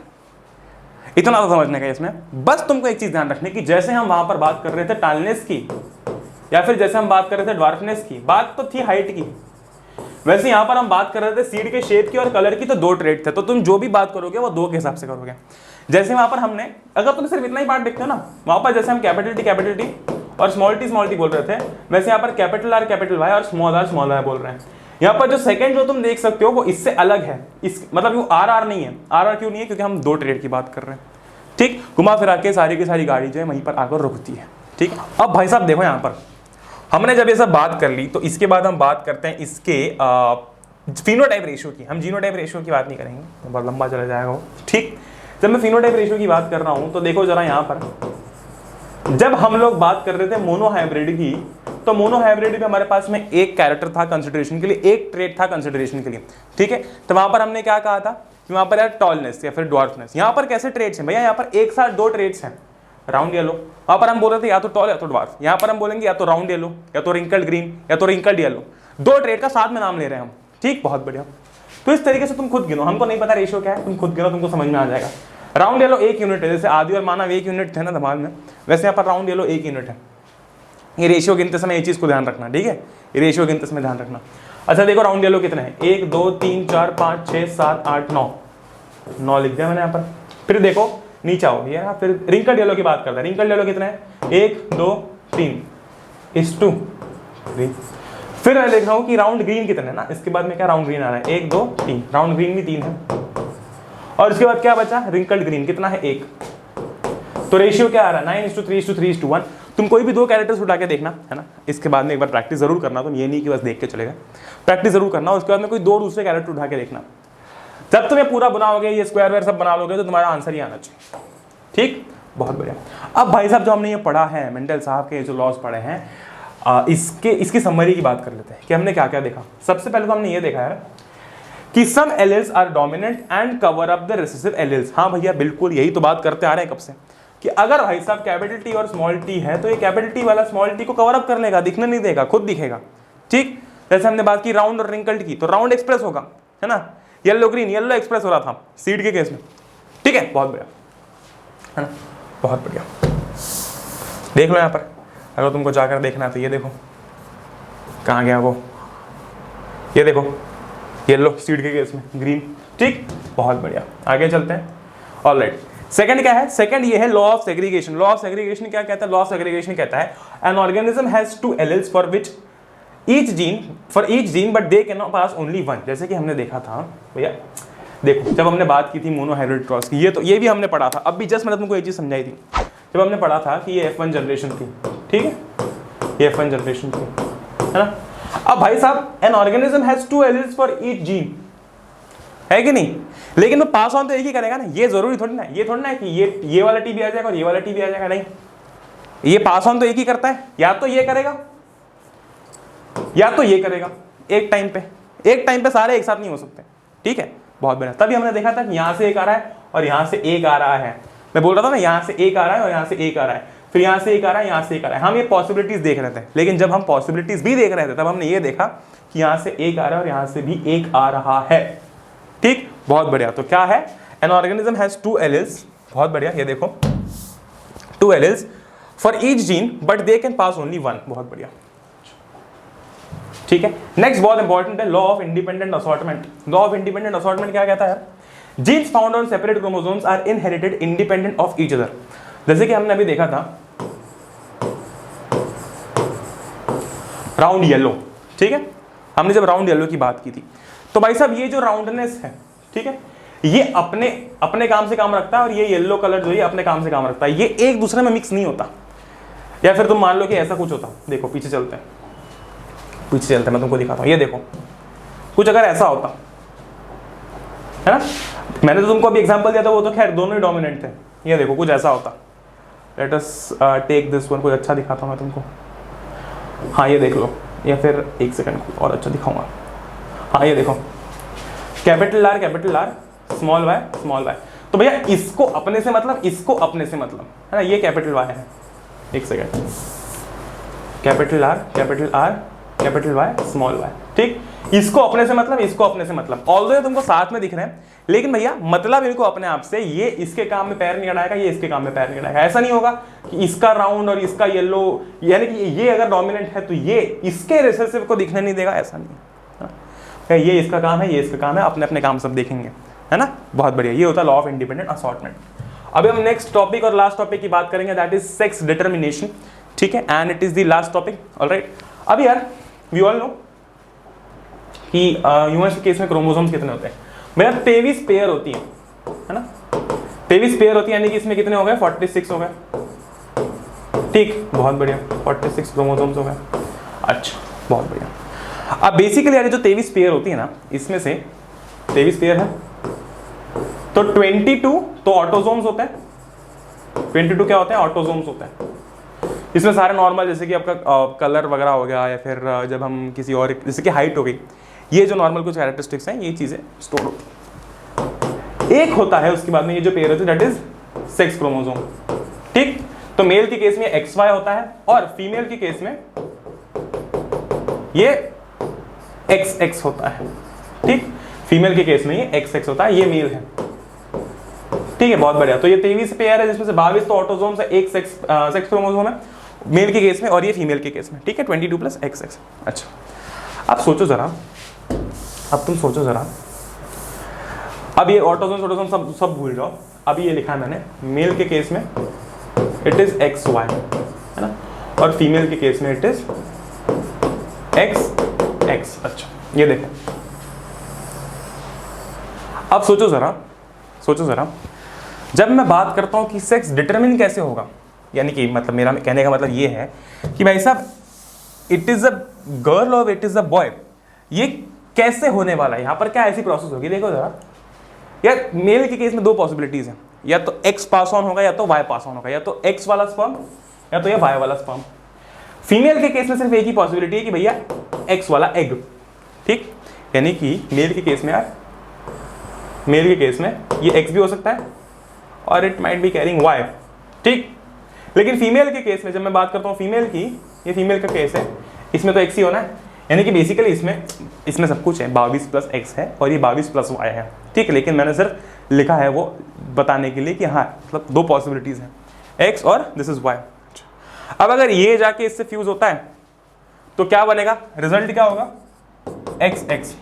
इतना तो समझने का इसमें, बस तुमको एक चीज ध्यान रखने की, जैसे हम वहां पर बात कर रहे थे टालनेस की, या फिर जैसे हम बात कर रहे थे ड्वार्फनेस की, बात तो थी हाइट की, वैसे यहां पर हम बात कर रहे थे सीड के शेप की और कलर की, तो 2 ट्रेड थे, तो तुम जो भी बात करोगे वो 2 के हिसाब से करोगे। जैसे वहां पर हमने, अगर तुम सिर्फ इतना ही पार्ट देखते हो ना, वहां पर जैसे हम कैपिटल टी और स्मॉल टी बोल रहे थे, वैसे यहाँ पर कैपिटल आर कैपिटल वाई और स्मॉल वाई बोल रहे हैं। यहाँ पर जो सेकंड जो तुम देख सकते हो वो इससे अलग है, इस मतलब वो आर नहीं है। आर क्यों नहीं है, क्योंकि हम 2 ट्रेड की बात कर रहे हैं। ठीक, घुमा फिरा के सारी की सारी गाड़ी जो है वहीं पर आकर रुकती है। ठीक, अब भाई साहब देखो, यहाँ पर हमने जब ये सब बात कर ली, तो इसके बाद हम बात करते हैं इसके फिनोटाइप रेशियो की। हम जीनोटाइप रेशियो की बात नहीं करेंगे, तो बहुत लंबा चला जाएगा वो। ठीक, जब मैं फिनोटाइप रेशियो की बात कर रहा हूँ तो देखो जरा, यहाँ पर जब हम लोग बात कर रहे थे मोनो हाइब्रिड की, तो मोनो हाइब्रिड में हमारे पास में एक कैरेक्टर था कंसिडरेशन के लिए, एक ट्रेड था कंसिडरेशन के लिए। ठीक है, तो वहां पर हमने क्या कहा था कि वहां पर यार टॉलनेस या फिर ड्वार्फनेस। यहाँ पर कैसे ट्रेड्स हैं भैया, यहाँ पर एक साथ दो ट्रेड्स हैं, राउंड येलो। वहां पर हम बोल रहे थे या तो टॉल या तो ड्वार्फ, यहाँ पर हम बोलेंगे या तो राउंड येलो या तो रिंकल्ड ग्रीन या तो रिंकल्ड येलो। दो ट्रेड का साथ में नाम ले रहे हैं हम, ठीक, बहुत बढ़िया। तो इस तरीके से तुम खुद गिनो, हमको नहीं पता रेशियो क्या है, तुम खुद गिनो, तुमको समझ में आ जाएगा। राउंड येलो 1 यूनिट है, जैसे आदि और मानव 1 यूनिट थे ना दिमाग में, वैसे यहाँ पर राउंड येलो 1 यूनिट है। ये रेशियो गिनते समय ये चीज को ध्यान रखना, ठीक है, ये रेशियो गिनते समय ध्यान रखना। अच्छा देखो राउंड येलो कितने हैं, 1 2 3 4 5 6 7 8 9, 9 लिख दिया मैंने यहाँ पर। फिर देखो नीचे आओ ये ना, फिर रिंकल्ड येलो की बात करते हैं। रिंकल्ड येलो कितने हैं, 1 2 3 1:2 3। फिर मैं देख रहा हूँ कि राउंड ग्रीन कितने हैं ना, इसके बाद में क्या राउंड ग्रीन आ रहा है, 1 2 3, राउंड ग्रीन भी 3 है। और इसके बाद क्या बचा, रिंकल्ड ग्रीन कितना है, 1। तो रेशियो क्या आ रहा है, 9:3:3:1। तुम कोई भी दो कैरेक्टर्स उठा के देखना है ना, इसके बाद में एक बार प्रैक्टिस जरूर करना, तुम ये नहीं कि बस देख के चलेगा, प्रैक्टिस जरूर करना। उसके बाद में कोई दो दूसरे कैरेक्टर उठा के देखना, जब तुम्हें पूरा बनाओगे, ये स्क्वायर वेयर सब बना लोगे, तो तुम्हारा आंसर ही आना चाहिए, ठीक, बहुत बढ़िया। अब भाई साहब जो हमने ये पढ़ा है, मेंडल साहब के जो लॉज पढ़े हैं, इसकी समरी की बात कर लेते हैं कि हमने क्या क्या देखा। सबसे पहले तो हमने ये देखा है कि some alleles are dominant and cover up the recessive alleles. हाँ भैया बिल्कुल यही तो बात करते आ रहे हैं कब से, कि अगर भाई साहब कैपिटल टी और स्मॉल टी है तो ये कैपिटल टी वाला स्मॉल टी को कवर अप कर लेगा, दिखने नहीं देगा, खुद दिखेगा, ठीक। जैसे हमने बात की राउंड और रिंकल्ड की, तो राउंड एक्सप्रेस होगा, है ना, येलो ग्रीन, येलो एक्सप्रेस हो रहा था सीड के केस में, ठीक है, बहुत बढ़िया, है ना, बहुत बढ़िया। देख लो यहाँ पर, अगर तुमको जाकर देखना है तो ये देखो कहाँ गया वो, ये देखो येलो सीड के केस में, ग्रीन, ठीक, बहुत बढ़िया। आगे चलते हैं, ऑलराइट। सेकंड क्या है, सेकंड ये है law of segregation. Law of segregation क्या कहता है, लॉ ऑफ सेग्रीगेशन कहता है an organism has 2 alleles for which each gene but they can not pass only 1। जैसे कि हमने देखा था भैया, देखो जब हमने बात की थी मोनोहाइब्रिड क्रॉस की, ये भी हमने पढ़ा था, अब भी जस्ट मैंने तुमको ये चीज समझाई थी, जब हमने पढ़ा था कि ये F1 जनरेशन थी, ठीक है, ये F1 जनरेशन थी, है ना। अब भाई साहब an organism has 2 alleles for each gene, है कि नहीं, लेकिन वो पास ऑन तो एक ही करेगा ना, ये जरूरी थोड़ी ना, ये थोड़ी ना है कि ये वाला टी भी आ जाएगा और ये वाला टी भी आ जाएगा, नहीं, ये पास ऑन तो एक ही करता है, या तो ये करेगा या तो ये करेगा, एक टाइम पे सारे एक साथ नहीं हो सकते, ठीक है, बहुत बढ़िया। तभी हमने देखा था कि यहाँ से एक आ रहा है और यहाँ से एक आ रहा है, मैं बोल रहा था ना, यहाँ से एक आ रहा है और यहाँ से एक आ रहा है, फिर यहाँ से एक आ रहा है, यहाँ से एक आ रहा है। हम ये पॉसिबिलिटीज देख रहे थे, लेकिन जब हम पॉसिबिलिटीज भी देख रहे थे तब हमने ये देखा कि यहाँ से एक आ रहा है और यहाँ से भी एक आ रहा है, ठीक, बहुत बढ़िया। तो क्या है, एन ऑर्गेनिज्म हैज 2 एलील्स, बहुत बढ़िया, ये देखो 2 alleles for each gene but they can pass only 1, बहुत बढ़िया, ठीक है। नेक्स्ट बहुत इंपॉर्टेंट है law of independent assortment. Law of independent assortment क्या कहता है, genes found on separate chromosomes are inherited independent of each other. जैसे कि हमने अभी देखा था राउंड येलो, ठीक है, हमने जब राउंड येलो की बात की थी, तो भाई साहब ये जो राउंडनेस है, ठीक है, ये अपने काम से काम रखता है और ये येलो कलर जो है अपने काम से काम रखता है, ये एक दूसरे में मिक्स नहीं होता। या फिर तुम मान लो कि ऐसा कुछ होता, देखो पीछे चलते हैं, मैं तुमको दिखाता हूँ, ये देखो कुछ अगर ऐसा होता है ना, मैंने तो तुमको अभी एग्जांपल दिया था, वो तो खैर दोनों ही डोमिनेंट थे, ये देखो कुछ ऐसा होता, let us take this one, कुछ अच्छा दिखाता हूँ मैं तुमको, हाँ ये देख लो, या फिर एक सेकंड और अच्छा दिखाऊंगा, हाँ ये देखो कैपिटल आर स्मॉल वाई, तो भैया इसको अपने से मतलब, इसको अपने से मतलब, है ना, ये कैपिटल वाई है, एक second, capital Y small Y, ठीक, इसको अपने से मतलब, इसको अपने से मतलब, ऑल्दो तुमको साथ में दिख रहे हैं, लेकिन भैया मतलब इनको अपने आप से, ये इसके काम में पैर नहीं अड़ाएगा, ये इसके काम में पैर नहीं अड़ाएगा। ऐसा नहीं होगा कि इसका राउंड और इसका येलो, यानी कि ये अगर डोमिनेंट है तो ये इसके रिसेसिव को दिखने नहीं देगा, ऐसा नहीं है, ये इसका काम है, ये इसका काम है, अपने अपने काम सब देखेंगे, है ना, बहुत बढ़िया। ये होता है लॉ ऑफ इंडिपेंडेंट असॉर्टमेंट। अभी हम नेक्स्ट टॉपिक और लास्ट टॉपिक की बात करेंगे, दैट इज सेक्स डिटर्मिनेशन, ठीक है, and it is the last topic, alright. अभी यार वी ऑल नो कि ह्यूमंस के केस में क्रोमोसोम्स कितने होते हैं, भैया 23 पेयर होती है ना, 23 पेयर होती है, यानी कि इसमें कितने हो गए, 46 हो गए, ठीक, बहुत बढ़िया, 46 क्रोमोसोम्स हो गए, अच्छा बहुत बढ़िया। अब बेसिकली यार जो 23 पेयर होती है ना, इसमें से 23 पेयर है तो 22 तो ऑटोसोम्स होते हैं, 22 क्या होते हैं, ऑटोसोम्स होते हैं। इसमें सारे नॉर्मल, जैसे कि आपका कलर वगैरह हो गया, या फिर जब हम किसी और, जैसे कि हाइट हो गई, ये जो नॉर्मल कुछ कैरेक्टरिस्टिक्स हैं, ये चीज़ें स्टोर होती हैं। एक होता है उसके बाद में ये जो पेयर होती है दैट इज सेक्स क्रोमोसोम। ठीक, तो मेल के केस में XY होता है और फीमेल के केस में ये XX होता है। ठीक, फीमेल के केस में ये XX होता है, ये मेल है। ठीक है, बहुत बढ़िया। तो ये 23 पेयर है जिसमें से 22 तो ऑटोसोम्स है, एक सेक्स क्रोमोसोम है मेल के केस में और ये फीमेल के केस में। ठीक है, 22 + XX। अच्छा, अब सोचो जरा, अब तुम सोचो जरा, अब ये ऑटोसोम सब भूल जाओ। अब ये लिखा है मैंने, मेल के केस में इट इज XY है ना, और फीमेल के केस में इट इज XX। अच्छा, ये देखें। अब सोचो जरा, जब मैं बात करता हूं कि सेक्स डिटरमिन कैसे होगा, यानी कि मतलब मेरा कहने का मतलब ये है कि भाई साहब इट इज अ गर्ल और इट इज अ बॉय, ये कैसे होने वाला है, यहां पर क्या ऐसी प्रोसेस होगी। देखो जरा यार, मेल के केस में दो पॉसिबिलिटीज हैं, या तो X पास ऑन होगा या तो Y पास ऑन होगा, या तो X वाला स्पर्म या तो ये Y वाला स्पर्म। फीमेल के केस में सिर्फ एक ही पॉसिबिलिटी है कि भैया X वाला एग। ठीक, यानी कि मेल के केस में यार, मेल के केस में ये X भी हो सकता है और it might be carrying Y। ठीक, लेकिन फीमेल के केस में जब मैं बात करता हूँ फीमेल की, ये फीमेल का केस है, इसमें तो X ही होना है, यानी कि बेसिकली इसमें सब कुछ है, 22 + X है और ये 22 + Y है। ठीक है, लेकिन मैंने सिर्फ लिखा है वो बताने के लिए कि हाँ मतलब दो पॉसिबिलिटीज हैं, X और दिस इज Y। अब अगर ये जाके इससे फ्यूज होता है तो क्या बनेगा, रिजल्ट क्या होगा, XX।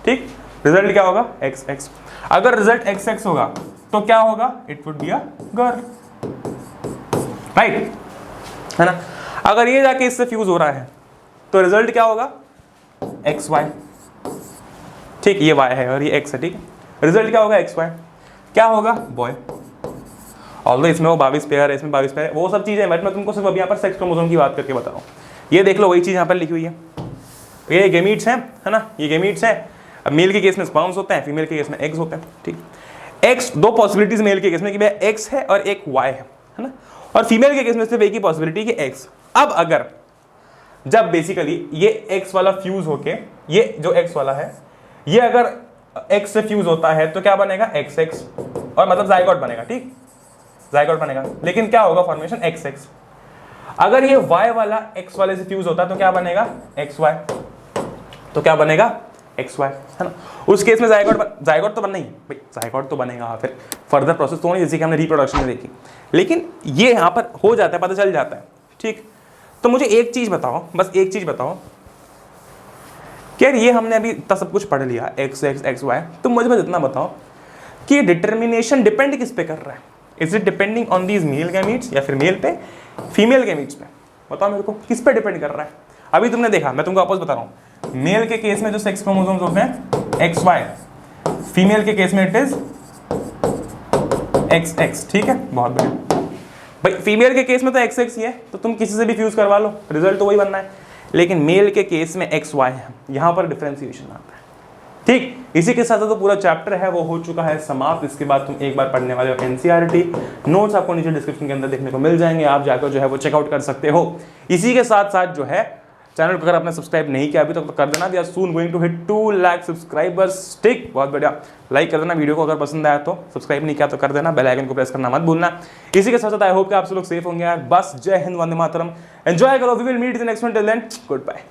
ठीक, रिजल्ट क्या होगा, XX। अगर रिजल्ट XX होगा तो क्या होगा, it would be a girl, right है ना। अगर ये जाके इससे फ्यूज हो रहा है तो रिजल्ट क्या होगा, XY। ठीक, ये Y है और ये X है। ठीक है, रिजल्ट क्या होगा, XY। क्या होगा, बॉय। ऑल्दो इसमें वो 22 पेयर है, इसमें 22 पेयर है, वो सब चीजें बट मैं तुमको सिर्फ अभी यहाँ पर सेक्स क्रोमोसोम की बात करके बता रहा हूँ। ये देख लो, वही चीज यहाँ पर लिखी हुई है, ये गेमीट्स हैं है ना, ये गेमीट्स हैं। अब मेल के केस में स्पर्म्स होते हैं, फीमेल के केस में एग्स होते हैं। ठीक, X दो पॉसिबिलिटीज मेल के केस में कि भाई X है और एक Y है ना, और फीमेल के केस में सिर्फ एक ही पॉसिबिलिटी कि X। अब अगर जब बेसिकली ये X वाला फ्यूज होके ये जो X वाला है ये अगर X से फ्यूज होता है तो क्या बनेगा, XX, और मतलब जाइगोट बनेगा। ठीक, जाइगोट बनेगा, लेकिन क्या होगा फॉर्मेशन, XX। अगर ये Y वाला X वाले से फ्यूज होता है तो क्या बनेगा, XY, तो क्या बनेगा, XY है ना। उस केस में जाइगोट तो बनना ही भाई, जाइगोट तो बनेगा, फिर फर्दर प्रोसेस तो नहीं, जैसे कि हमने रिप्रोडक्शन में देखी, लेकिन ये यहाँ पर हो जाता है, पता चल जाता है। ठीक, तो मुझे एक चीज बताओ, बस एक चीज बताओ कि यार ये हमने अभी इतना सब कुछ पढ़ लिया, XY, तुम मुझे बस इतना बताओ कि डिटर्मिनेशन डिपेंड किस पे कर रहा है, is it depending on these male gametes या फिर मेल पे फीमेल गैमीट्स पे, बताओ मेरे को किस पे डिपेंड कर रहा है। अभी तुमने देखा, मैं तुमको वापस बता रहा हूँ, मेल के केस में जो सेक्स क्रोमोसोम्स होते हैं XY, फीमेल के केस में इट इज XX। ठीक है, बहुत बढ़िया भाई, फीमेल के केस में तो XX ही है, तो तुम किसी से भी फ्यूज करवा लो, रिजल्ट तो वही बनना है, लेकिन मेल के केस में XY है, यहां पर डिफरेंशिएशन आता है। ठीक, इसी के साथ तो पूरा चैप्टर है वो हो चुका है समाप्त। इसके बाद तुम एक बार पढ़ने वाले हो NCERT, नोट्स आपको नीचे डिस्क्रिप्शन के अंदर देखने को मिल जाएंगे, आप जाकर जो है वो चेकआउट कर सकते हो। इसी के साथ साथ जो है चैनल को अगर आपने सब्सक्राइब नहीं किया अभी तक तो कर देना, we are soon going to hit 2 lakh subscribers. ठीक, बहुत बढ़िया, लाइक कर देना वीडियो को, अगर पसंद आया तो सब्सक्राइब नहीं किया तो कर देना, बेल आइकन को प्रेस करना मत भूलना। इसी के साथ साथ आई होप कि आप सब लोग सेफ होंगे यार। बस जय हिंद, वंदे मातरम, एंजॉय करो, we will meet in the next one, till then good bye.